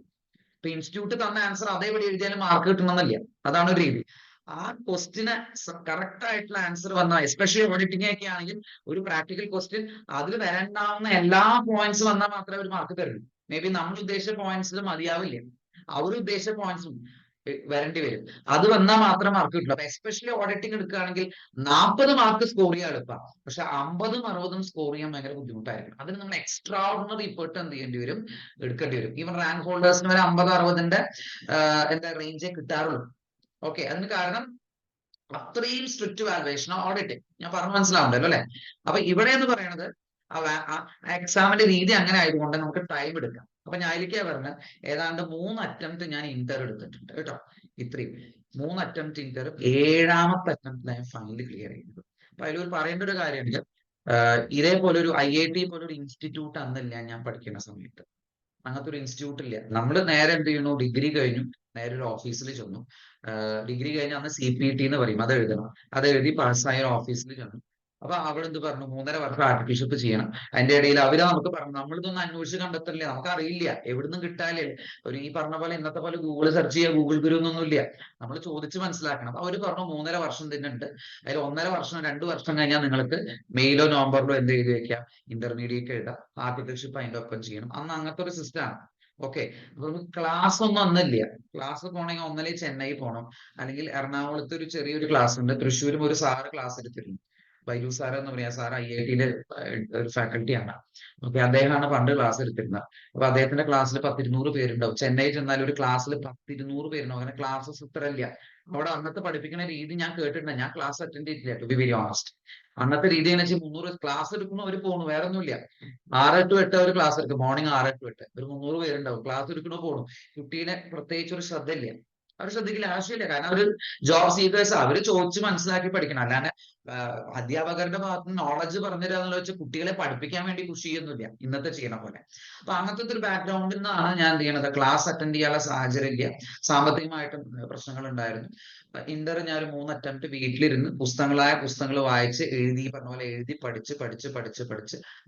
ഇപ്പൊ ഇൻസ്റ്റിറ്റ്യൂട്ട് തന്ന ആൻസർ അതേപടി എഴുതിയാലും മാർക്ക് കിട്ടണമെന്നില്ല. അതാണ് ഒരു രീതി. ആ ക്വസ്റ്റിന് കറക്റ്റ് ആയിട്ടുള്ള ആൻസർ വന്നാൽ, എസ്പെഷ്യലി ഓഡിറ്റിംഗ് ഒക്കെ ആണെങ്കിൽ ഒരു പ്രാക്ടിക്കൽ ക്വസ്റ്റ്യൻ അതിൽ വരണ്ടാവുന്ന എല്ലാ പോയിന്റ്സ് വന്നാൽ മാത്രമേ ഒരു മാർക്ക് തരുള്ളൂ. മേ ബി നമ്മൾ ഉദ്ദേശിച്ച പോയിന്റ്സിൽ മതിയാവില്ല, അവർ ഉദ്ദേശിച്ച പോയിന്റ്സും വരേണ്ടി വരും. അത് വന്നാൽ മാത്രം മാർക്ക് കിട്ടുള്ളൂ. അപ്പൊ എസ്പെഷ്യലി ഓഡിറ്റിംഗ് എടുക്കുകയാണെങ്കിൽ 40 മാർക്ക് സ്കോർ ചെയ്യാൻ എളുപ്പമാണ്. പക്ഷെ 50ഉം 60ഉം സ്കോർ ചെയ്യാൻ ഭയങ്കര ബുദ്ധിമുട്ടായിരിക്കും. അതിന് നമ്മൾ എക്സ്ട്രാ ഓർഡിനറി എഫേർട്ട് എന്ത് ചെയ്യേണ്ടി വരും, എടുക്കേണ്ടി വരും. ഈവൻ റാങ്ക് ഹോൾഡേഴ്സിന് വരെ 50-60ന്റെ റേഞ്ചേ കിട്ടാറുള്ളൂ. ഓക്കെ. അതിന് കാരണം അത്രയും സ്ട്രിക്റ്റ് വാല്യുവേഷൻ ഓഡിറ്റിംഗ്. ഞാൻ പറഞ്ഞു മനസ്സിലാവുണ്ടല്ലോ അല്ലെ? അപ്പൊ ഇവിടെ എന്ന് പറയുന്നത് എക്സാമിന്റെ രീതി അങ്ങനെ ആയതുകൊണ്ട് നമുക്ക് ടൈം എടുക്കാം. അപ്പൊ ഞാൻ അതിലേക്കാ പറഞ്ഞത്, ഏതാണ്ട് 3 അറ്റംപ്റ്റ് ഞാൻ ഇന്റർ എടുത്തിട്ടുണ്ട് കേട്ടോ. ഇത്രയും 3 അറ്റംപ്റ്റ് ഇന്റർ, 7ാമത്തെ അറ്റംപ്റ്റ് ഞാൻ ഫൈനൽ ക്ലിയർ ചെയ്തത്. അപ്പൊ അതിലൊരു പറയേണ്ട ഒരു കാര്യമുണ്ട്, ഇതേപോലെ ഒരു IIT പോലൊരു ഇൻസ്റ്റിറ്റ്യൂട്ട് അന്നില്ല ഞാൻ പഠിക്കുന്ന സമയത്ത്. അങ്ങനത്തെ ഒരു ഇൻസ്റ്റിറ്റ്യൂട്ട് ഇല്ല. നമ്മൾ നേരെ എന്ത് ചെയ്യുന്നു, ഡിഗ്രി കഴിഞ്ഞു നേരെ ഒരു ഓഫീസിൽ ചെന്നു. ഡിഗ്രി കഴിഞ്ഞ് അന്ന് CPT എന്ന് പറയും, അത് എഴുതണം. അത് എഴുതി പാസ്സായ ഓഫീസിൽ ചെന്നു. അപ്പൊ അവിടെ എന്ത് പറഞ്ഞു, 3.5 വർഷം ആർട്ടിഫിഷ്യപ്പ് ചെയ്യണം. അതിന്റെ ഇടയിൽ അവര് നമുക്ക് പറഞ്ഞു, നമ്മളിതൊന്നും അന്വേഷിച്ച് കണ്ടെത്തില്ല, നമുക്ക് അറിയില്ല, എവിടുന്നും കിട്ടാനില്ല. ഈ പറഞ്ഞ പോലെ ഇന്നത്തെ പോലെ ഗൂഗിൾ സെർച്ച് ചെയ്യുക, ഗൂഗിൾ ഗുരു എന്നൊന്നും ഇല്ല. നമ്മൾ ചോദിച്ച് മനസ്സിലാക്കണം. അപ്പൊ അവര് പറഞ്ഞു 3.5 വർഷം തന്നെ ഉണ്ട്. അതിൽ 1.5 വർഷം 2 വർഷം കഴിഞ്ഞാൽ നിങ്ങൾക്ക് മെയിലോ നവംബറിലോ എന്ത് എഴുതി വെക്കാം, ഇന്റർമീഡിയറ്റ് എഴുതാം, ആർട്ടിഫിഷ്യപ്പ് അതിന്റെ ഒപ്പം ചെയ്യണം. അന്ന് അങ്ങനത്തെ ഒരു സിസ്റ്റം ആണ്. ഓക്കെ. അപ്പൊ ക്ലാസ് ഒന്നും അന്നില്ല. ക്ലാസ് പോകണമെങ്കിൽ ഒന്നല്ലേ ചെന്നൈ പോകണം, അല്ലെങ്കിൽ എറണാകുളത്ത് ഒരു ചെറിയൊരു ക്ലാസ് ഉണ്ട്, തൃശ്ശൂരും ഒരു സാറ് ക്ലാസ് എടുത്തിരുന്നു, ബൈജു സാർ എന്ന് പറയാം. സാർ IIT-യിലെ ഒരു ഫാക്കൽറ്റിയാണ്. ഓക്കെ. അദ്ദേഹമാണ് പണ്ട് ക്ലാസ് എടുത്തിരുന്നത്. അപ്പൊ അദ്ദേഹത്തിന്റെ ക്ലാസ്സിൽ 10-200 പേരുണ്ടാവും. ചെന്നൈ ചെന്നാൽ ഒരു ക്ലാസ്സിൽ 10-200 പേരുണ്ടാവും. അങ്ങനെ ക്ലാസ്സസ് ഇത്രയില്ല. അവിടെ അന്നത്തെ പഠിപ്പിക്കുന്ന രീതി ഞാൻ കേട്ടിട്ടുണ്ട്. ഞാൻ ക്ലാസ് അറ്റൻഡ് ചെയ്തിട്ടില്ല, ടു ബി വെരി ഓണസ്റ്റ്. അന്നത്തെ രീതി എന്ന് വെച്ചാൽ 300 ക്ലാസ് എടുക്കുന്നു, അവർ പോണു, വേറെ ഒന്നുമില്ല. 6 to 8 ഒരു ക്ലാസ് എടുക്കും, മോർണിംഗ് 6 to 8, ഒരു 300 പേരുണ്ടാവും. ക്ലാസ് എടുക്കണോ പോണു. കുട്ടീനെ പ്രത്യേകിച്ച് ഒരു ശ്രദ്ധയില്ല, അവർ ശ്രദ്ധിക്കില്ല, ആവശ്യമില്ല. കാരണം അവർ ജോബ് സീക്കേഴ്സ്, അവര് ചോദിച്ച് മനസ്സിലാക്കി പഠിക്കണം. അല്ലാണ്ട് അധ്യാപകരുടെ ഭാഗത്ത് നിന്ന് നോളജ് പറഞ്ഞു തരാന്നുള്ള വെച്ചാൽ കുട്ടികളെ പഠിപ്പിക്കാൻ വേണ്ടി പുഷ് ചെയ്യുന്നില്ല, ഇന്നത്തെ ചെയ്യണ പോലെ. അപ്പൊ അങ്ങനത്തെ ഒരു ബാക്ക്ഗ്രൗണ്ടിൽ നിന്നാണ് ഞാൻ എന്ത് ചെയ്യണത്, ക്ലാസ് അറ്റൻഡ് ചെയ്യാനുള്ള സാഹചര്യം ഇല്ല, സാമ്പത്തികമായിട്ടും പ്രശ്നങ്ങൾ ഉണ്ടായിരുന്നു. ഇന്റർ ഞാൻ ഒരു 3 അറ്റംപ്റ്റ് വീട്ടിലിരുന്ന് പുസ്തകങ്ങൾ വായിച്ച് എഴുതി, പറഞ്ഞ പോലെ എഴുതി പഠിച്ച്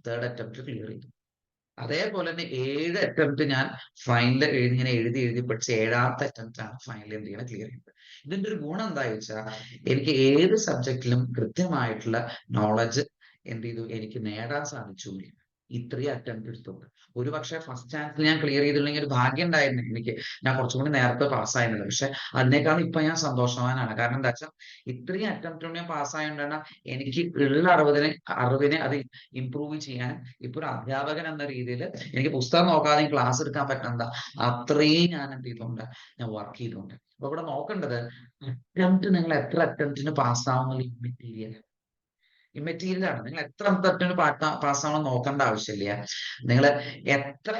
3rd അറ്റംപ്റ്റ് ക്ലിയർ ചെയ്തു. അതേപോലെ തന്നെ 7 അറ്റംപ്റ്റ് ഞാൻ ഫൈനൽ ഇങ്ങനെ എഴുതി പഠിച്ച് 7ാമത്തെ അറ്റംപ്റ്റ് ആണ് ഫൈനൽ എന്ത് ചെയ്യണം, ക്ലിയർ ചെയ്യുന്നത്. ഇതിന്റെ ഒരു ഗുണം എന്താ വെച്ചാൽ എനിക്ക് ഏത് സബ്ജക്റ്റിലും കൃത്യമായിട്ടുള്ള നോളജ് എന്ത് ചെയ്തു, എനിക്ക് നേടാൻ സാധിച്ചു. ഇത്രയും അറ്റംപ്റ്റ് എടുത്തുകൊണ്ട് ഒരു പക്ഷേ ഫസ്റ്റ് ചാൻസിൽ ഞാൻ ക്ലിയർ ചെയ്തില്ലെങ്കിൽ ഒരു ഭാഗ്യം ഉണ്ടായിരുന്നു എനിക്ക്, ഞാൻ കുറച്ചും കൂടി നേരത്തെ പാസ്സായിരുന്നത്. പക്ഷെ അതിനേക്കാളും ഇപ്പൊ ഞാൻ സന്തോഷവാനാണ്. കാരണം എന്താ വെച്ചാൽ ഇത്രയും അറ്റംപ്റ്റ് കൊണ്ട് ഞാൻ പാസ്സായതുകൊണ്ടാണ് എനിക്ക് ഉള്ള അറിവിനെ അത് ഇംപ്രൂവ് ചെയ്യാൻ ഇപ്പൊ ഒരു അധ്യാപകൻ എന്ന രീതിയിൽ എനിക്ക് പുസ്തകം നോക്കാതെ ക്ലാസ് എടുക്കാൻ പറ്റുന്ന അത്രയും ഞാൻ എന്ത് ചെയ്തുകൊണ്ട് ഞാൻ വർക്ക് ചെയ്തുകൊണ്ട്. അപ്പൊ ഇവിടെ നോക്കേണ്ടത് അറ്റംപ്റ്റ്, നിങ്ങൾ എത്ര അറ്റംപ്റ്റിന് പാസ്സാവുന്നുള്ള ഇമ്മെറ്റീരിയൽ ആണ്. നിങ്ങൾ എത്ര അറ്റംപ്റ്റിന് പാസ്സാവണം നോക്കേണ്ട ആവശ്യമില്ല. നിങ്ങൾ എത്ര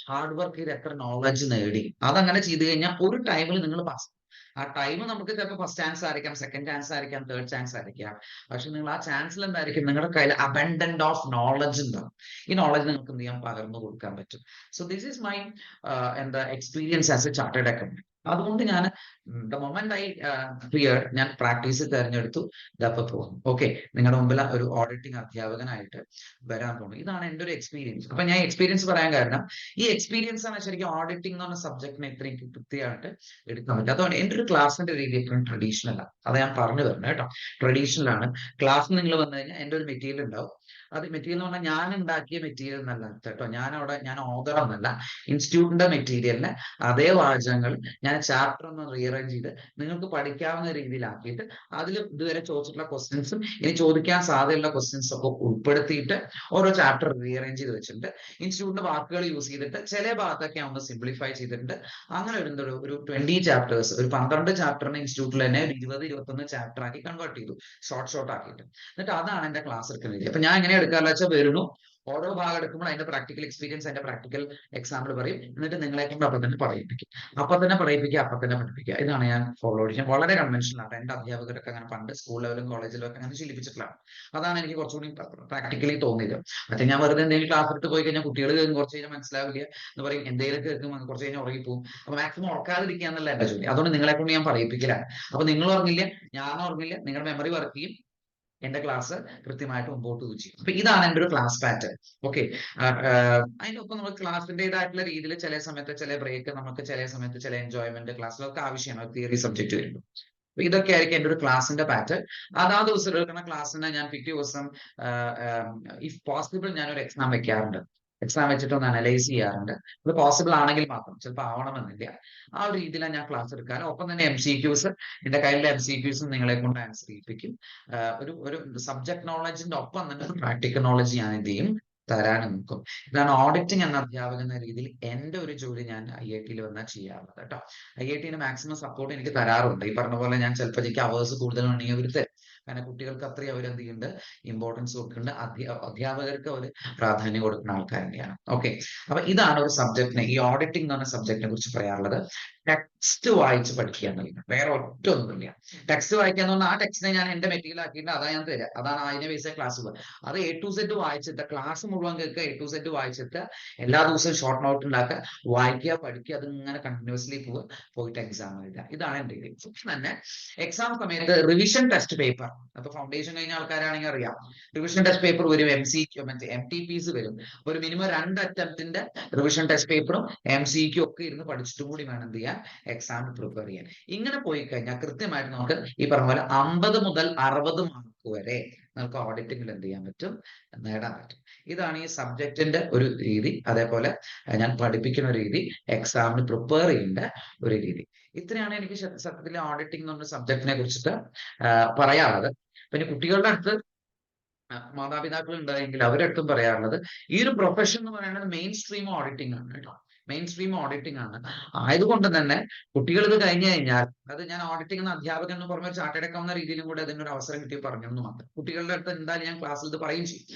ഹാർഡ് വർക്ക് ചെയ്ത് എത്ര നോളജ് നേടി, അതങ്ങനെ ചെയ്തു കഴിഞ്ഞാൽ ഒരു ടൈമിൽ നിങ്ങൾ പാസ്. ആ ടൈം നമുക്ക് ചിലപ്പോൾ ഫസ്റ്റ് ചാൻസ് ആയിരിക്കാം, സെക്കൻഡ് ചാൻസ് ആയിരിക്കാം, തേർഡ് ചാൻസ് ആയിരിക്കാം. പക്ഷെ നിങ്ങൾ ആ ചാൻസിൽ എന്തായിരിക്കും, നിങ്ങളുടെ കയ്യിൽ അബൻഡന്റ് ഓഫ് നോളജ് ഉണ്ടാവും. ഈ നോളജ് നിങ്ങൾക്ക് എന്ത് ചെയ്യാൻ പകർന്നു കൊടുക്കാൻ പറ്റും. So this is my experience as A chartered accountant. അതുകൊണ്ട് ഞാൻ ദ മൊമെന്റ് ഐ ക്ലിയർ, ഞാൻ പ്രാക്ടീസ് തിരഞ്ഞെടുത്തു, ഇതപ്പൊ പോകുന്നു. ഓക്കെ. നിങ്ങളുടെ മുമ്പിൽ ഒരു ഓഡിറ്റിംഗ് അധ്യാപകനായിട്ട് വരാൻ പോകുന്നു. ഇതാണ് എൻ്റെ ഒരു എക്സ്പീരിയൻസ്. അപ്പൊ ഞാൻ എക്സ്പീരിയൻസ് പറയാൻ കാരണം ഈ എക്സ്പീരിയൻസ് ആണ് ശരിക്കും ഓഡിറ്റിംഗ് എന്ന് പറഞ്ഞ സബ്ജക്റ്റിനെ ഇത്രയും കൃത്യമായിട്ട് എടുക്കാൻ പറ്റും. അതുകൊണ്ട് എൻ്റെ ഒരു ക്ലാസ്സിന്റെ രീതി എപ്പോഴും ട്രഡീഷണൽ ആണ്. അത് ഞാൻ പറഞ്ഞു തരണം കേട്ടോ. ട്രഡീഷണൽ ആണ്. ക്ലാസ്സിൽ നിങ്ങൾ വന്നു കഴിഞ്ഞാൽ എൻ്റെ ഒരു മെറ്റീരിയൽ ഉണ്ടാവും. അത് മെറ്റീരിയൽ എന്ന് പറഞ്ഞാൽ ഞാൻ ഉണ്ടാക്കിയ മെറ്റീരിയൽ എന്നല്ല കേട്ടോ. ഞാൻ ഓതർ എന്നല്ല, ഇൻസ്റ്റിറ്റ്യൂട്ടിന്റെ മെറ്റീരിയലിന് അതേ വാചകങ്ങൾ ഞാൻ ചാപ്റ്റർ ഒന്ന് റീഅറേഞ്ച് ചെയ്ത് നിങ്ങൾക്ക് പഠിക്കാവുന്ന രീതിയിലാക്കിയിട്ട് അതിൽ ഇതുവരെ ചോദിച്ചിട്ടുള്ള ക്വസ്റ്റ്യൻസും ഇനി ചോദിക്കാൻ സാധ്യതയുള്ള ക്വസ്റ്റ്യൻസ് ഒക്കെ ഉൾപ്പെടുത്തിയിട്ട് ഓരോ ചാപ്റ്റർ റീഅറേഞ്ച് ചെയ്ത് വെച്ചിട്ടുണ്ട്. ഇൻസ്റ്റിറ്റ്യൂട്ടിന്റെ വാക്കുകൾ യൂസ് ചെയ്തിട്ട് ചില ഭാഗത്തൊക്കെ ഒന്ന് സിംപ്ലിഫൈ ചെയ്തിട്ടുണ്ട്. അങ്ങനെ ഒരു 20 ചാപ്റ്റേഴ്സ്, ഒരു 12 ചാപ്റ്ററിന് ഇൻസ്റ്റിറ്റ്യൂട്ടിൽ തന്നെ ഒരു 20-21 ചാപ്റ്റർ ആക്കി കൺവേർട്ട് ചെയ്തു, ഷോർട്ട് ആക്കിയിട്ട്. എന്നിട്ട് അതാണ് എന്റെ ക്ലാസ് എടുക്കുന്ന രീതി. അപ്പൊ ഞാൻ എങ്ങനെ എടുക്കാറുള്ള വെച്ചാൽ വരുന്നു, ഓരോ ഭാഗം എടുക്കുമ്പോൾ അതിന്റെ പ്രാക്ടിക്കൽ എക്സ്പീരിയൻസ്, അതിന്റെ പ്രാക്ടിക്കൽ എക്സാമ്പിൾ പറയും, എന്നിട്ട് നിങ്ങളെ കൊണ്ട് അപ്പം തന്നെ പറയിപ്പിക്കും, അപ്പം തന്നെ പഠിപ്പിക്കുക. ഇതാണ് ഞാൻ ഫോളോ ചെയ്യാൻ. വളരെ കൺവെൻഷനൽ ആണ്. എന്റെ അധ്യാപകരൊക്കെ അങ്ങനെ പണ്ട് സ്കൂൾ ലെവലും കോളേജിലും ഒക്കെ അങ്ങനെ ശീലിപ്പിച്ചിട്ടുള്ളതാണ്. അതാണ് എനിക്ക് കുറച്ചുകൂടി പ്രാക്ടിക്കലി തോന്നിയത്. മറ്റേ ഞാൻ വെറുതെ എന്തെങ്കിലും ക്ലാസ് എടുത്ത് പോയി കഴിഞ്ഞാൽ കുട്ടികൾ കുറച്ച് കഴിഞ്ഞാൽ മനസ്സിലാവില്ല എന്ന് പറയും, എന്തെങ്കിലും കേൾക്കും, കുറച്ച് കഴിഞ്ഞാൽ ഉറങ്ങിപ്പോകും. അപ്പൊ മാക്സിമം ഉറക്കാതിരിക്കുക എന്നുള്ള എന്റെ ജോലി. അതുകൊണ്ട് നിങ്ങളെ കൊണ്ട് ഞാൻ പറയിപ്പിക്കലാണ്. അപ്പൊ നിങ്ങൾ ഉറങ്ങില്ല, ഞാൻ ഉറങ്ങില്ല, നിങ്ങളുടെ മെമ്മറി വർക്ക് ചെയ്യും, എന്റെ ക്ലാസ് കൃത്യമായിട്ട് മുമ്പോട്ട് ചെയ്യും. അപ്പൊ ഇതാണ് എന്റെ ഒരു ക്ലാസ് പാറ്റേൺ. ഓക്കെ. അതിനൊപ്പം നമ്മൾ ക്ലാസിന്റേതായിട്ടുള്ള രീതിയിൽ ചില സമയത്ത് ചില ബ്രേക്ക്, നമുക്ക് ചില സമയത്ത് ചില എൻജോയ്മെന്റ് ക്ലാസ്സിലൊക്കെ ആവശ്യമാണ്, തിയറി സബ്ജക്ട് വരുമ്പോൾ. അപ്പൊ ഇതൊക്കെ ആയിരിക്കും എന്റെ ഒരു ക്ലാസിന്റെ പാറ്റേൺ. അതാ ദിവസം എടുക്കുന്ന ക്ലാസ്സിനെ ഞാൻ പിറ്റേ ദിവസം ഇഫ് പോസിബിൾ ഞാനൊരു എക്സാം വെക്കാറുണ്ട്. എക്സാം വെച്ചിട്ട് ഒന്ന് അനലൈസ് ചെയ്യാറുണ്ട്. അത് പോസിബിൾ ആണെങ്കിൽ മാത്രം, ചിലപ്പോൾ ആവണമെന്നില്ല. ആ ഒരു രീതിയിലാണ് ഞാൻ ക്ലാസ് എടുക്കാറ്. ഒപ്പം തന്നെ MCQs, എന്റെ കയ്യിലെ MCQs നിങ്ങളെ കൊണ്ട് ആൻസർ ചെയ്യിപ്പിക്കും. ഒരു സബ്ജക്ട് നോളജിന്റെ ഒപ്പം തന്നെ പ്രാക്ടിക്കൽ നോളജ് ഞാൻ എന്ത് ചെയ്യും, തരാൻ നോക്കും. ഇതാണ് ഓഡിറ്റിംഗ് എന്ന അധ്യാപകൻ എന്ന രീതിയിൽ എന്റെ ഒരു ജോലി ഞാൻ IIT-യിൽ വന്നാൽ ചെയ്യാറുള്ളത് കേട്ടോ. IIT-ന് മാക്സിമം സപ്പോർട്ട് എനിക്ക് തരാറുണ്ട്. ഈ പറഞ്ഞ പോലെ ഞാൻ ചിലപ്പോൾ എനിക്ക് അവേഴ്സ് കൂടുതലുണ്ടെങ്കിൽ അവർ തരും. കാരണം കുട്ടികൾക്ക് അത്രയും അവരെന്ത് ചെയ്യുന്നുണ്ട്, ഇമ്പോർട്ടൻസ് കൊടുക്കുന്നുണ്ട്. അധ്യാപകർക്ക് അവർ പ്രാധാന്യം കൊടുക്കുന്ന ആൾക്കാർ തന്നെയാണ്. ഓക്കെ. അപ്പൊ ഇതാണ് ഒരു സബ്ജക്റ്റിനെ, ഈ ഓഡിറ്റിംഗ് എന്ന് പറഞ്ഞ സബ്ജക്റ്റിനെ കുറിച്ച് പറയാനുള്ളത്. ടെക്സ്റ്റ് വായിച്ച് പഠിക്കുക എന്നുള്ളത്, വേറെ ഒറ്റ ഒന്നുമില്ല. ടെക്സ്റ്റ് വായിക്കുക എന്ന് പറഞ്ഞാൽ ആ ടെക്സ്റ്റിനെ ഞാൻ എന്റെ മെറ്റീരിയൽ ആക്കിയിട്ട് അതാ ഞാൻ തരാം, അതാണ് അതിനെ ബേസ് ക്ലാസ്. അത് A to Z വായിച്ചിട്ട് ക്ലാസ് മുഴുവൻ കേൾക്കുക, A to Z വായിച്ചിട്ട് എല്ലാ ദിവസവും ഷോർട്ട് നോട്ട് ഉണ്ടാക്കുക, വായിക്കുക, പഠിക്കുക, അത് ഇങ്ങനെ കണ്ടിന്യൂസ്ലി പോയിട്ട് എക്സാം എഴുതുക. ഇതാണ് എന്റെ രീതി. തന്നെ എക്സാം സമയത്ത് റിവിഷൻ ടെസ്റ്റ് പേപ്പർ, അപ്പൊ ഫൗണ്ടേഷൻ കഴിഞ്ഞ ആൾക്കാരാണെങ്കിൽ അറിയാം, റിവിഷൻ ടെസ്റ്റ് പേപ്പർ വരും, MCQ MTPs വരും. ഒരു മിനിമം 2 അറ്റംപ്റ്റിന്റെ റിവിഷൻ ടെസ്റ്റ് പേപ്പറും MCQ ഒക്കെ ഇരുന്ന് പഠിച്ചിട്ടും കൂടി വേണം എന്ത് ചെയ്യാൻ, എക്സാം പ്രിപ്പയർ ചെയ്യാൻ. ഇങ്ങനെ പോയി കഴിഞ്ഞാൽ കൃത്യമായിട്ട് നമുക്ക് ഈ പറഞ്ഞ പോലെ 50 മുതൽ 60 മാർക്ക് വരെ നമുക്ക് ഓഡിറ്റിംഗിൽ എന്ത് ചെയ്യാൻ പറ്റും, നേടാൻ പറ്റും. ഇതാണ് ഈ സബ്ജക്റ്റിന്റെ ഒരു രീതി. അതേപോലെ ഞാൻ പഠിപ്പിക്കുന്ന ഒരു രീതി, എക്സാമിന് പ്രിപ്പയർ ചെയ്യേണ്ട ഒരു രീതി. ഇത്രയാണ് എനിക്ക് സത്യത്തിൽ ഓഡിറ്റിംഗ് എന്ന് പറഞ്ഞ സബ്ജക്റ്റിനെ കുറിച്ചിട്ട് പറയാനുള്ളത്. പിന്നെ കുട്ടികളുടെ അടുത്ത് മാതാപിതാക്കൾ ഉണ്ടായെങ്കിൽ അവരുടെ അടുത്തും പറയാറുള്ളത്, ഈ ഒരു പ്രൊഫഷൻ എന്ന് പറയുന്നത് മെയിൻ സ്ട്രീം ഓഡിറ്റിംഗ് ആണ് കേട്ടോ, മെയിൻ സ്ട്രീം ഓഡിറ്റിംഗ് ആണ്. ആയതുകൊണ്ട് തന്നെ കുട്ടികൾ ഇത് കഴിഞ്ഞു കഴിഞ്ഞാൽ, അത് ഞാൻ ഓഡിറ്റിംഗ് എന്ന അധ്യാപകൻ എന്ന് പുറമെ ചാർട്ടേഡ് അക്കൗണ്ട് രീതിയിലും കൂടെ അതിന്റെ ഒരു അവസരം കിട്ടി പറഞ്ഞു എന്ന് മാത്രം. കുട്ടികളുടെ അടുത്ത് എന്തായാലും ഞാൻ ക്ലാസ്സിൽ ഇത് പറയും ചെയ്യും.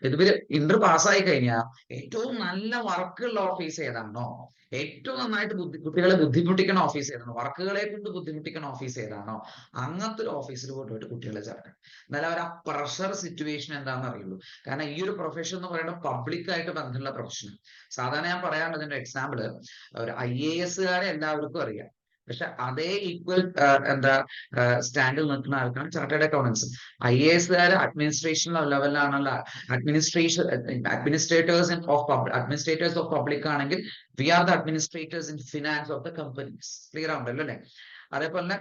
ഇതുവരെ ഇന്റർ പാസ്സായി കഴിഞ്ഞാൽ ഏറ്റവും നല്ല വർക്കുള്ള ഓഫീസ് ഏതാണോ, ഏറ്റവും നന്നായിട്ട് കുട്ടികളെ ബുദ്ധിമുട്ടിക്കുന്ന ഓഫീസ് ഏതാണോ, വർക്കുകളെ കൊണ്ട് ബുദ്ധിമുട്ടിക്കുന്ന ഓഫീസ് ഏതാണോ, അങ്ങനത്തെ ഒരു ഓഫീസിൽ കൊണ്ടുപോയിട്ട് കുട്ടികളെ ചേർക്കണം. എന്നാലും അവർ ആ പ്രഷർ സിറ്റുവേഷൻ എന്താണെന്ന് അറിയുള്ളൂ. കാരണം ഈ ഒരു പ്രൊഫഷൻ എന്ന് പറയുന്നത് പബ്ലിക്കായിട്ട് ബന്ധമുള്ള പ്രൊഫഷൻ. സാധാരണ ഞാൻ പറയാറുണ്ട് ഇതിന്റെ എക്സാമ്പിള്, ഒരു IAS-കാരെ എല്ലാവർക്കും അറിയാം, പക്ഷെ അതേ ഈക്വൽ സ്റ്റാൻഡിൽ നിൽക്കുന്ന ആൾക്കാണ് ചാർട്ടേഡ് അക്കൗണ്ടൻസ്. IAS-കാര് അഡ്മിനിസ്ട്രേഷൻ ലെവലിലാണല്ലോ, അഡ്മിനിസ്ട്രേറ്റേഴ്സ് ഓഫ് പബ്ലിക് ആണെങ്കിൽ we are the administrators in finance of the companies. Clear ആവുണ്ടല്ലോ അല്ലെ? അതേപോലെ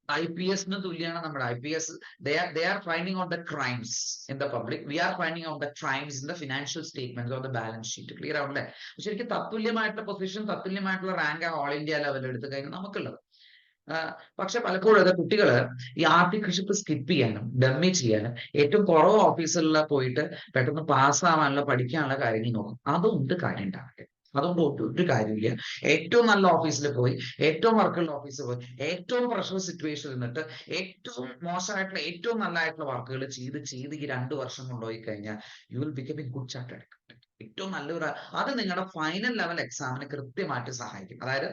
IPS തുല്യാണ് നമ്മുടെ IPS. they are finding out the crimes in the public, we are finding out the crimes in the financial statements or the balance sheet. Clear ആവണ്ടല്ലേ? പക്ഷെ എനിക്ക് തത്തുല്യമായിട്ടുള്ള പൊസിഷൻ, തത്തുല്യമായിട്ടുള്ള റാങ്ക് ഓൾ ഇന്ത്യ ലെവലിൽ എടുത്തു കഴിഞ്ഞാൽ നമുക്കുള്ളത്. പക്ഷെ പലപ്പോഴും അത് കുട്ടികള് ഈ ആർട്ടിക്കിൾഷിപ്പ് സ്കിപ്പ് ചെയ്യാനും ഡമ്മി ചെയ്യാനും ഏറ്റവും കുറവ് ഓഫീസിലുള്ള പോയിട്ട് പെട്ടെന്ന് പാസ്സാവാനുള്ള പഠിക്കാനുള്ള കാര്യങ്ങൾ നോക്കും. അതുകൊണ്ട് കാര്യം ഉണ്ടാകട്ടെ, അതുകൊണ്ട് ഒരു കാര്യമില്ല. ഏറ്റവും നല്ല ഓഫീസിൽ പോയി, ഏറ്റവും വർക്കുള്ള ഓഫീസിൽ പോയി, ഏറ്റവും പ്രഷർ സിറ്റുവേഷനിൽ നിന്നിട്ട് ഏറ്റവും മോശമായിട്ടുള്ള ഏറ്റവും നല്ലതായിട്ടുള്ള വർക്കുകൾ ചെയ്ത് ഈ 2 വർഷം കൊണ്ടുപോയി കഴിഞ്ഞാൽ you will become A good chartered accountant. ഏറ്റവും നല്ലൊരു, അത് നിങ്ങളുടെ ഫൈനൽ ലെവൽ എക്സാമിന് കൃത്യമായിട്ട് സഹായിക്കും. അതായത്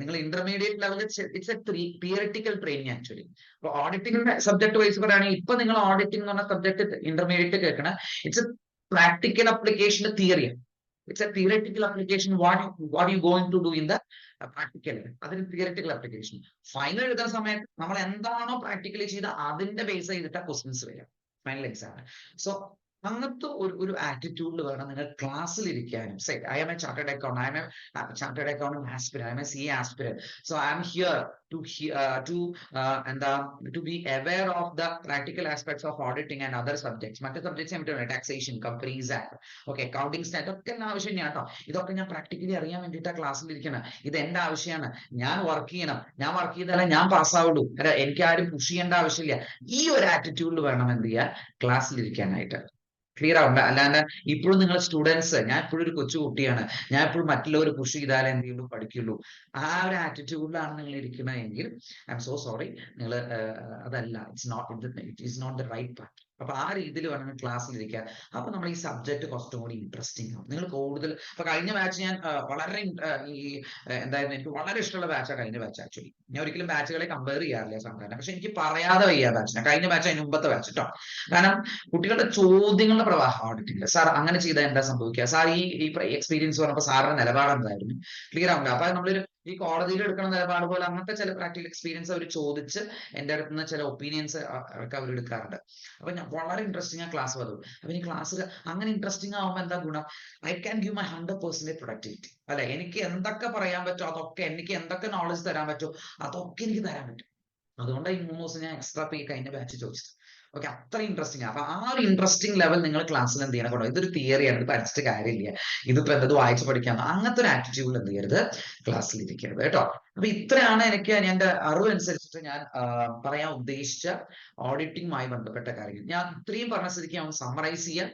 നിങ്ങൾ ഇന്റർമീഡിയറ്റ് ലെവലിൽ it's A theoretical training actually. അപ്പൊ ഓഡിറ്റിംഗിന്റെ സബ്ജക്ട് വൈസ് പറയുകയാണെങ്കിൽ ഇപ്പൊ നിങ്ങൾ ഓഡിറ്റിംഗ് എന്ന് പറഞ്ഞ സബ്ജക്ട് ഇന്റർമീഡിയറ്റ് കേൾക്കണം, ഇറ്റ്സ് എ പ്രാക്ടിക്കൽ അപ്ലിക്കേഷൻ തിയറിയാണ്. It's a theoretical application. What you going to do in the practical? അതിന് theoretical application. ഫൈനൽ എഴുതുന്ന സമയത്ത് നമ്മൾ എന്താണോ പ്രാക്ടിക്കലി ചെയ്ത അതിന്റെ ബേസ് ചെയ്തിട്ട് ക്വസ്റ്റ്യൻസ് വരിക ഫൈനൽ എക്സാം. സോ അങ്ങനത്തെ ഒരു ആറ്റിറ്റ്യൂഡിൽ വേണം നിങ്ങൾ ക്ലാസ്സിൽ ഇരിക്കാനും. I am a chartered accountant, I am a chartered accountant aspirant, I am a CA aspirant, so I am here to be aware of the practical aspects of auditing and other subjects. മറ്റു subjects taxation, companies act, okay, accounting stand ഒക്കെ എന്റെ ആവശ്യം കേട്ടോ. ഇതൊക്കെ ഞാൻ പ്രാക്ടിക്കലി അറിയാൻ വേണ്ടിയിട്ടാണ് ക്ലാസ്സിൽ ഇരിക്കണം. ഇത് എന്റെ ആവശ്യമാണ്. ഞാൻ വർക്ക് ചെയ്യണം. ഞാൻ വർക്ക് ചെയ്താലേ ഞാൻ പാസ്സാവുള്ളൂ. എനിക്ക് ആരും പുഷ് ചെയ്യേണ്ട ആവശ്യമില്ല. ഈ ഒരു ആറ്റിറ്റ്യൂഡിൽ വേണം എന്ത് ചെയ്യാൻ, ക്ലാസ്സിൽ ഇരിക്കാനായിട്ട്. ക്ലിയർ ആവണ്ട. അല്ലാണ്ട് ഇപ്പോഴും നിങ്ങൾ സ്റ്റുഡൻസ്, ഞാൻ ഇപ്പോഴും ഒരു കൊച്ചു കുട്ടിയാണ്, ഞാൻ എപ്പോഴും മറ്റുള്ളവർ പുഷ് ചെയ്താലേ എന്ത് ചെയ്യുള്ളൂ, പഠിക്കുള്ളൂ, ആ ഒരു ആറ്റിറ്റ്യൂഡിലാണ് നിങ്ങൾ ഇരിക്കുന്നതെങ്കിൽ ഐ എം സോ സോറി, നിങ്ങൾ അതല്ല, it is not the right path. അപ്പൊ ആ രീതിയിൽ വേണം ക്ലാസ്സിൽ ഇരിക്കാൻ. അപ്പൊ നമ്മൾ ഈ സബ്ജക്ട് കുറച്ചും കൂടി ഇൻട്രസ്റ്റിംഗ് ആവും. നിങ്ങൾ കൂടുതൽ ഇപ്പൊ കഴിഞ്ഞ ബാച്ച് ഞാൻ വളരെ എന്തായിരുന്നു, എനിക്ക് വളരെ ഇഷ്ടമുള്ള ബാച്ചാണ് കഴിഞ്ഞ ബാച്ച്. ആക്ച്വലി ഞാൻ ഒരിക്കലും ബാച്ചുകളെ കമ്പയർ ചെയ്യാറില്ല സാധാരണ, പക്ഷെ എനിക്ക് പറയാതെ വയ്യ ബാച്ചിനെ. കഴിഞ്ഞ ബാച്ച് അതിന് മുമ്പത്തെ ബാച്ച് കേട്ടോ. കാരണം കുട്ടികളുടെ ചോദ്യങ്ങളുടെ പ്രവാഹം ഓഡിറ്റിംഗ്. സാർ അങ്ങനെ ചെയ്താൽ എന്താ സംഭവിക്കുക, സാർ ഈ എക്സ്പീരിയൻസ് പറഞ്ഞപ്പോൾ സാറിന്റെ നിലപാട് എന്തായിരുന്നു, ക്ലിയർ ആവുക. അപ്പൊ നമ്മളൊരു ഈ കോടതിയിൽ എടുക്കുന്ന നിലപാട് പോലെ അങ്ങനത്തെ ചില പ്രാക്ടിക്കൽ എക്സ്പീരിയൻസ് അവർ ചോദിച്ച് എന്റെ അടുത്ത് നിന്ന് ചില ഒപ്പീനിയൻസ് ഒക്കെ അവർ എടുക്കാറുണ്ട്. അപ്പൊ ഞാൻ വളരെ ഇൻട്രസ്റ്റിംഗ് ആ ക്ലാസ് വരും. അപ്പൊ ഈ ക്ലാസ്സിൽ അങ്ങനെ ഇൻട്രസ്റ്റിംഗ് ആവുമ്പോൾ എന്താ ഗുണം, I can give my 100% productivity. അല്ലെ, എനിക്ക് എന്തൊക്കെ പറയാൻ പറ്റുമോ അതൊക്കെ, എനിക്ക് എന്തൊക്കെ നോളജ് തരാൻ പറ്റുമോ അതൊക്കെ എനിക്ക് തരാൻ പറ്റും. അതുകൊണ്ട് ഈ 3 ദിവസം ഞാൻ എക്സ്ട്രാ പേ കഴിഞ്ഞ ബാച്ച് ചോദിച്ചത്. ഓക്കെ, അത്ര ഇൻട്രസ്റ്റിംഗ്. അപ്പൊ ആ ഒരു ഇൻട്രസ്റ്റിംഗ് ലെവൽ നിങ്ങൾ ക്ലാസ്സിൽ എന്ത് ചെയ്യണം കൊണ്ടോ. ഇതൊരു തിയറിയാണ്, ഇത് പഠിച്ചിട്ട് കാര്യമില്ല, ഇതിപ്പോ എന്തത് വായിച്ച് പഠിക്കാം, അങ്ങനത്തെ ഒരു ആറ്റിറ്റ്യൂഡിൽ എന്ത് ചെയ്യരുത്, ക്ലാസ്സിൽ ഇരിക്കരുത് കേട്ടോ. അപ്പൊ ഇത്രയാണ് എനിക്ക് എന്റെ അറിവ് അനുസരിച്ചിട്ട് ഞാൻ പറയാൻ ഉദ്ദേശിച്ച ഓഡിറ്റിംഗുമായി ബന്ധപ്പെട്ട കാര്യങ്ങൾ. ഞാൻ ഇത്രയും പറഞ്ഞ സ്ഥിതിക്ക് ഞാൻ സമ്മറൈസ് ചെയ്യാം.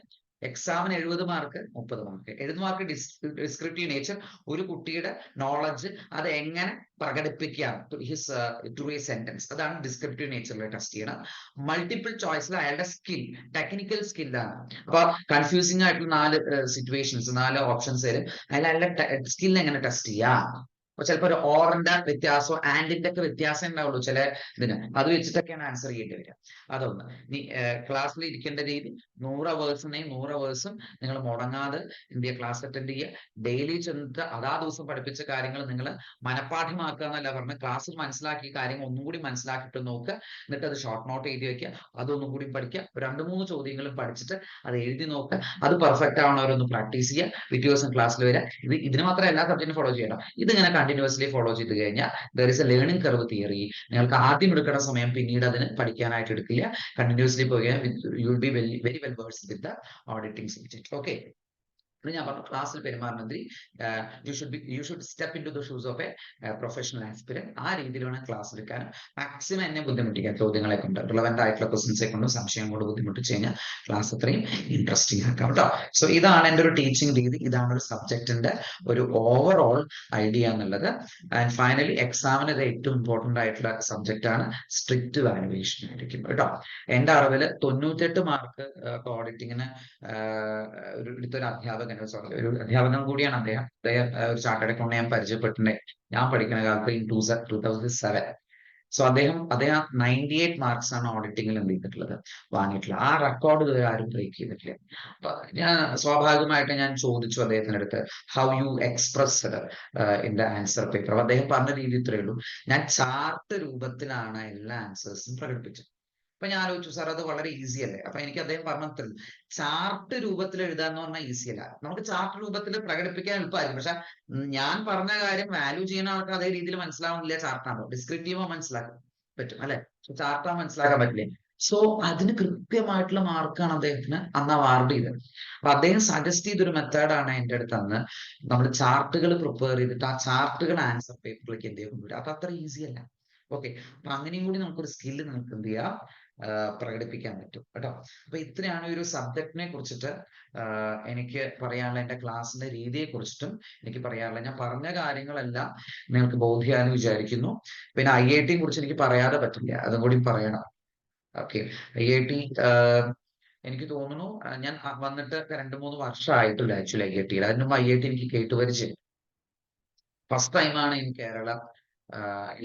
എക്സാമിന് 70 mark, 30 mark. 70 mark descriptive nature, ഒരു കുട്ടിയുടെ നോളജ് അത് എങ്ങനെ പ്രകടിപ്പിക്കാം ടു എ സെന്റൻസ്, അതാണ് ഡിസ്ക്രിപ്റ്റീവ് നേച്ചറിൽ ടെസ്റ്റ് ചെയ്യണം. മൾട്ടിപ്പിൾ ചോയ്സിൽ അയാളുടെ സ്കിൽ, ടെക്നിക്കൽ സ്കില്ലാണ്. അപ്പൊ കൺഫ്യൂസിംഗ് ആയിട്ടുള്ള 4 സിറ്റുവേഷൻസ്, 4 ഓപ്ഷൻസ് വരും. അയാളുടെ സ്കില്ലിനെ എങ്ങനെ ടെസ്റ്റ് ചെയ്യാം, അപ്പൊ ചിലപ്പോൾ ഒരു ഓറിന്റെ വ്യത്യാസമോ ആൻഡിന്റെ ഒക്കെ വ്യത്യാസം ഉണ്ടാവുള്ളൂ ചില ഇതിന്. അത് വെച്ചിട്ടൊക്കെയാണ് ആൻസർ ചെയ്യേണ്ടി വരിക. അതൊന്ന്. നീ ക്ലാസ്സിൽ ഇരിക്കേണ്ട രീതി 100 അവേഴ്സ് ഉണ്ടെങ്കിൽ 100 അവേഴ്സും നിങ്ങൾ മുടങ്ങാതെ എന്ത് ചെയ്യുക, ക്ലാസ് അറ്റൻഡ് ചെയ്യുക. ഡെയിലി ചെന്നിട്ട് അതാ ദിവസം പഠിപ്പിച്ച കാര്യങ്ങൾ നിങ്ങൾ മനഃപ്പാഠമാക്കുക എന്നല്ല പറഞ്ഞ്, ക്ലാസ്സിൽ മനസ്സിലാക്കിയ കാര്യങ്ങൾ ഒന്നും കൂടി മനസ്സിലാക്കിയിട്ട് നോക്കുക. എന്നിട്ട് അത് ഷോർട്ട് നോട്ട് എഴുതി വെക്കുക. അതൊന്നും കൂടി പഠിക്കുക. 2-3 ചോദ്യങ്ങളും പഠിച്ചിട്ട് അത് എഴുതി നോക്കുക. അത് പെർഫെക്റ്റ് ആവണവരൊന്ന് പ്രാക്ടീസ് ചെയ്യുക. പിറ്റേ ദിവസം ക്ലാസ്സിൽ വരിക. ഇതിന് മാത്രം എല്ലാ സബ്ജക്റ്റും ഫോളോ ചെയ്യണം. ഇതിങ്ങനെ കണ്ടിന്യൂസ്ലി ഫോളോ ചെയ്ത് കഴിഞ്ഞാൽ there is A learning curve theory. നിങ്ങൾക്ക് ആദ്യം എടുക്കുന്ന സമയം പിന്നീട് അതിന് പഠിക്കാനായിട്ട് എടുക്കില്ല. കണ്ടിന്യൂസ്ലി പോയി you will be very well versed with the auditing subject. Okay, ഞാൻ പറഞ്ഞു ക്ലാസ്സിൽ പെരുമാറുന്നത് you should step into the shoes of a professional aspirant. ആ രീതിയിൽ വേണം ക്ലാസ് എടുക്കാനും. മാക്സിമം എന്നെ ബുദ്ധിമുട്ടിക്കുക ചോദ്യങ്ങളെ കൊണ്ട്, റിലവന്റ് ആയിട്ടുള്ള ക്വസ്റ്റൻസെ കൊണ്ടും സംശയം കൊണ്ട് ബുദ്ധിമുട്ടിച്ച് കഴിഞ്ഞാൽ ക്ലാസ് അത്രയും ഇൻട്രസ്റ്റിംഗ് ആക്കാം കേട്ടോ. സോ ഇതാണ് എൻ്റെ ഒരു ടീച്ചിങ് രീതി. ഇതാണ് ഒരു സബ്ജക്റ്റിന്റെ ഒരു ഓവറോൾ ഐഡിയ എന്നുള്ളത്. ആൻഡ് ഫൈനലി എക്സാമിന് ഇത് ഏറ്റവും ഇമ്പോർട്ടന്റ് ആയിട്ടുള്ള സബ്ജക്റ്റ് ആണ്. സ്ട്രിക്റ്റ് വാല്യുവേഷൻ ആയിരിക്കും കേട്ടോ. എൻ്റെ അറിവിൽ 98 മാർക്ക് ഓഡിറ്റിങ്ങിന് എടുത്തൊരു അധ്യാപകൻ, ഒരു അധ്യാപകൻ കൂടിയാണ് അദ്ദേഹം. ഒരു ചാർട്ടേഡ് അക്കൗണ്ട് ഞാൻ പരിചയപ്പെട്ടിട്ടുണ്ട് ഞാൻ പഠിക്കുന്ന കാലത്ത് ഇൻ 2007. സോ അദ്ദേഹം 98 മാർക്സ് ആണ് ഓഡിറ്റിംഗിൽ എന്ത് ചെയ്തിട്ടുള്ളത്, വാങ്ങിയിട്ടുള്ളത്. ആ റെക്കോർഡ് ഇതുവരെ ആരും ബ്രേക്ക് ചെയ്തിട്ടില്ല. അപ്പൊ ഞാൻ സ്വാഭാവികമായിട്ട് ഞാൻ ചോദിച്ചു അദ്ദേഹത്തിന്റെ അടുത്ത്, how you expressed in the answer paper. അപ്പൊ അദ്ദേഹം പറഞ്ഞ രീതി ഇത്രയേ ഉള്ളൂ, ഞാൻ ചാർട്ട് രൂപത്തിലാണ് എല്ലാ ആൻസേഴ്സും പ്രകടിപ്പിച്ചത്. അപ്പൊ ഞാൻ ആലോചിച്ചു, സാർ അത് വളരെ ഈസി അല്ലേ? അപ്പൊ എനിക്ക് അദ്ദേഹം പറഞ്ഞു, ചാർട്ട് രൂപത്തിൽ എഴുതാന്ന് പറഞ്ഞാൽ ഈസി അല്ല. നമുക്ക് ചാർട്ട് രൂപത്തിൽ പ്രകടിപ്പിക്കാൻ എളുപ്പമായിരിക്കും. പക്ഷെ ഞാൻ പറഞ്ഞ കാര്യം വാല്യൂ ചെയ്യുന്ന ആൾക്ക് അതേ രീതിയിൽ മനസ്സിലാവുന്നില്ല. ചാർട്ടാണോ ഡിസ്ക്രിപ്റ്റീവോ മനസ്സിലാക്കാൻ പറ്റും അല്ലെ, ചാർട്ടാ മനസ്സിലാക്കാൻ പറ്റില്ലേ? സോ അതിന് കൃത്യമായിട്ടുള്ള മാർക്കാണ് അദ്ദേഹത്തിന് അന്ന് അവാർഡ് ചെയ്തത്. അപ്പൊ അദ്ദേഹം സജസ്റ്റ് ചെയ്തൊരു മെത്തേഡാണ് എൻ്റെ അടുത്ത് അന്ന്. നമ്മൾ ചാർട്ടുകൾ പ്രിപ്പയർ ചെയ്തിട്ട് ആ ചാർട്ടുകൾ ആൻസർ പേപ്പറിലേക്ക് എന്ത് ചെയ്യുന്നുണ്ട്. അത് അത്ര ഈസി അല്ല. ഓക്കെ, അപ്പൊ അങ്ങനെയും കൂടി നമുക്കൊരു സ്കില്ല് നിങ്ങൾക്ക് എന്ത് ചെയ്യാം, പ്രകടിപ്പിക്കാൻ പറ്റും കേട്ടോ. അപ്പൊ ഇത്രയാണ് ഒരു സബ്ജക്റ്റിനെ കുറിച്ചിട്ട് എനിക്ക് പറയാനുള്ള, എൻ്റെ ക്ലാസ്സിന്റെ രീതിയെ കുറിച്ചിട്ടും എനിക്ക് പറയാനുള്ള. ഞാൻ പറഞ്ഞ കാര്യങ്ങളെല്ലാം നിങ്ങൾക്ക് ബോധ്യമാണെന്ന് വിചാരിക്കുന്നു. പിന്നെ IIT കുറിച്ച് എനിക്ക് പറയാതെ പറ്റില്ല, അതും കൂടി പറയണം. ഓക്കെ, IIT എനിക്ക് തോന്നുന്നു ഞാൻ വന്നിട്ട് 2-3 വർഷമായിട്ടില്ല ആക്ച്വലി IIT-യിൽ. അതിന് മുമ്പ് IIT എനിക്ക് കേട്ടുപരിചയം. ഫസ്റ്റ് ടൈമാണ് ഇൻ കേരള.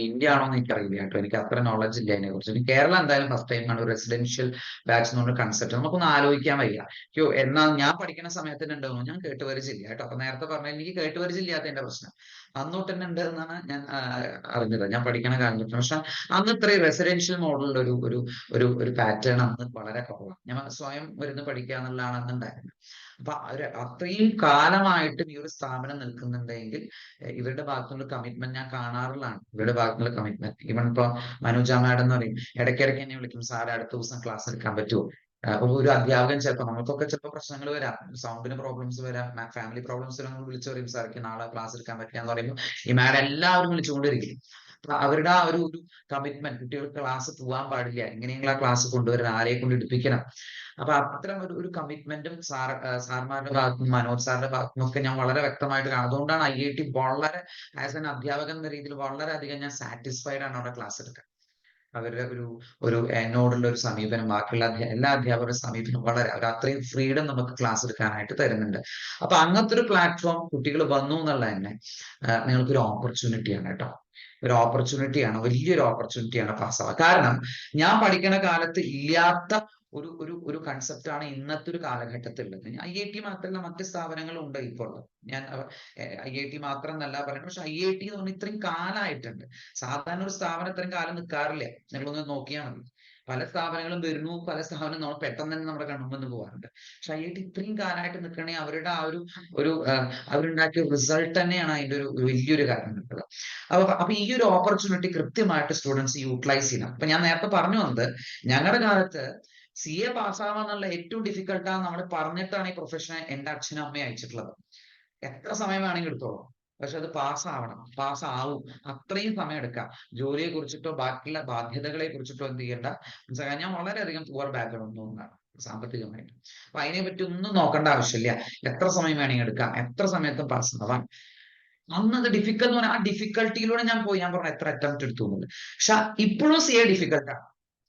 ഇന്ത്യ ആണോ എന്ന് എനിക്കറിയില്ല കേട്ടോ, എനിക്ക് അത്ര നോളജ് ഇല്ല അതിനെ കുറിച്ച്. കേരള എന്തായാലും ഫസ്റ്റ് ടൈമാണ് ഒരു റെസിഡൻഷ്യൽ ബാച്ച് എന്ന് പറഞ്ഞ കൺസെപ്റ്റ്. നമുക്കൊന്ന് ആലോചിക്കാൻ വയ്യ. എന്നാൽ ഞാൻ പഠിക്കുന്ന സമയത്ത് ഉണ്ടാവും, ഞാൻ കേട്ടുപരിചയില്ല കേട്ടോ. അപ്പൊ നേരത്തെ പറഞ്ഞ എനിക്ക് കേട്ടുപരിചയില്ലാത്ത എന്റെ പ്രശ്നം അന്നോട്ട് തന്നെ ഉണ്ട് എന്നാണ് ഞാൻ അറിഞ്ഞത്, ഞാൻ പഠിക്കുന്ന കാലത്ത്. പക്ഷെ അന്ന് ഇത്രയും റെസിഡൻഷ്യൽ മോഡലിന്റെ ഒരു പാറ്റേൺ അന്ന് വളരെ കുറവാണ്. ഞാൻ സ്വയം വരുന്ന് പഠിക്കുക എന്നുള്ളതാണ് അന്നുണ്ടായിരുന്നത്. അപ്പൊ അത്രയും കാലമായിട്ടും ഈ ഒരു സ്ഥാപനം നിൽക്കുന്നുണ്ടെങ്കിൽ ഇവരുടെ ഭാഗത്തുനിന്നുള്ള കമ്മിറ്റ്മെന്റ് ഞാൻ കാണാറുള്ളതാണ്. ഇവരുടെ ഭാഗത്തുനിന്നുള്ള കമ്മിറ്റ്മെന്റ്. ഈവൻ ഇപ്പൊ മനോജ മാഡം എന്ന് പറയും, ഇടയ്ക്കിടയ്ക്ക് എന്നെ വിളിക്കും, സാർ അടുത്ത ദിവസം ക്ലാസ് എടുക്കാൻ പറ്റുമോ? ഒരു അധ്യാപകൻ ചിലപ്പോൾ, നമുക്കൊക്കെ ചിലപ്പോൾ പ്രശ്നങ്ങൾ വരാം, സൗണ്ടിന് പ്രോബ്ലംസ് വരാം, ഫാമിലി പ്രോബ്ലംസ് നമ്മൾ വിളിച്ചു പറയും, സാർക്ക് നാളെ ക്ലാസ് എടുക്കാൻ പറ്റില്ല എന്ന് പറയുമ്പോൾ ഈ മാഡം എല്ലാവരും വിളിച്ചുകൊണ്ടിരിക്കും. അവരുടെ ആ ഒരു കമ്മിറ്റ്മെന്റ്, കുട്ടികൾക്ക് ക്ലാസ് പോകാൻ പാടില്ല, എങ്ങനെയെങ്കിലും ആ ക്ലാസ് കൊണ്ടുവരാൻ, ആരെ കൊണ്ട് എടുപ്പിക്കണം. അപ്പൊ അത്തരം ഒരു കമ്മിറ്റ്മെന്റും സാർമാരുടെ ഭാഗത്തുനിന്നും മനോജ് സാറിന്റെ ഭാഗത്തുനിന്നും ഒക്കെ ഞാൻ വളരെ വ്യക്തമായിട്ട് കാണും. അതുകൊണ്ടാണ് IIT വളരെ ആസ് എൻ അധ്യാപകൻ എന്ന രീതിയിൽ വളരെയധികം ഞാൻ സാറ്റിസ്ഫൈഡ് ആണ് അവിടെ ക്ലാസ് എടുക്കാൻ. അവരുടെ ഒരു എന്നോടുള്ള ഒരു സമീപനം, ബാക്കിയുള്ള എല്ലാ അധ്യാപകരുടെ സമീപനം വളരെ, അവർ അത്രയും ഫ്രീഡം നമുക്ക് ക്ലാസ് എടുക്കാനായിട്ട് തരുന്നുണ്ട്. അപ്പൊ അങ്ങനത്തെ ഒരു പ്ലാറ്റ്ഫോം കുട്ടികൾ വന്നു എന്നുള്ള തന്നെ നിങ്ങൾക്കൊരു ഓപ്പർച്യൂണിറ്റിയാണ് കേട്ടോ. ഒരു ഓപ്പർച്യൂണിറ്റിയാണ്, വലിയൊരു ഓപ്പർച്യൂണിറ്റിയാണ് പാസ്സാവുക. കാരണം ഞാൻ പഠിക്കുന്ന കാലത്ത് ഇല്ലാത്ത ഒരു കൺസെപ്റ്റ് ആണ് ഇന്നത്തെ ഒരു കാലഘട്ടത്തിൽ ഉള്ളത്. IIT മാത്രമല്ല, മറ്റ് സ്ഥാപനങ്ങളും ഉണ്ട് ഇപ്പോൾ. ഞാൻ IIT മാത്രം എന്നല്ല പറയുന്നത്, പക്ഷെ IIT എന്ന് പറഞ്ഞാൽ ഇത്രയും കാലമായിട്ടുണ്ട്. സാധാരണ ഒരു സ്ഥാപനം ഇത്രയും കാലം നിൽക്കാറില്ല. നിങ്ങളൊന്ന് നോക്കിയാൽ മതി. പല സ്ഥാപനങ്ങളും വരുന്നു, പല സ്ഥാപനം നമ്മൾ പെട്ടെന്ന് തന്നെ നമ്മുടെ കണ്ണുമെന്ന് പോകാറുണ്ട്. പക്ഷെ IIT ഇത്രയും കാലമായിട്ട് നിൽക്കണമെങ്കിൽ അവരുടെ ആ അവരുണ്ടാക്കിയ റിസൾട്ട് തന്നെയാണ് അതിന്റെ ഒരു വലിയൊരു കാരണം കിട്ടുക. അപ്പൊ ഈ ഒരു ഓപ്പർച്യൂണിറ്റി കൃത്യമായിട്ട് സ്റ്റുഡൻസ് യൂട്ടിലൈസ് ചെയ്യണം. അപ്പൊ ഞാൻ നേരത്തെ പറഞ്ഞു വന്നത്, ഞങ്ങളുടെ കാലത്ത് CA പാസ്സാവാന്നുള്ള ഏറ്റവും ഡിഫിക്കൽട്ടാണ് നമ്മൾ പറഞ്ഞിട്ടാണ് ഈ പ്രൊഫഷനെ എൻ്റെ അച്ഛനും അമ്മയും അയച്ചിട്ടുള്ളത്. എത്ര സമയം വേണമെങ്കിൽ എടുത്തോളൂ, പക്ഷെ അത് പാസ്സാവും. അത്രയും സമയം എടുക്കാം. ജോലിയെ കുറിച്ചിട്ടോ ബാക്കിയുള്ള ബാധ്യതകളെ കുറിച്ചിട്ടോ എന്ത് ചെയ്യേണ്ട. മനസ്സിലാക്കാൻ ഞാൻ വളരെയധികം പുവർ ബാക്ക്ഗ്രൗണ്ട് ഒന്നാണ് സാമ്പത്തികമായിട്ട്. അപ്പൊ അതിനെ പറ്റി ഒന്നും നോക്കേണ്ട ആവശ്യമില്ല. എത്ര സമയം വേണമെങ്കിൽ എടുക്കാം, എത്ര സമയത്തും പാസ്സാവാം. അന്നത് ഡിഫിക്കൽട്ട് എന്ന് പറഞ്ഞാൽ ആ ഡിഫിക്കൽട്ടിയിലൂടെ ഞാൻ പറഞ്ഞു എത്ര അറ്റംപ്റ്റ് എടുത്തു എന്നുള്ളത്. പക്ഷെ ഇപ്പോഴും CA ഡിഫിക്കൽട്ടാണ്.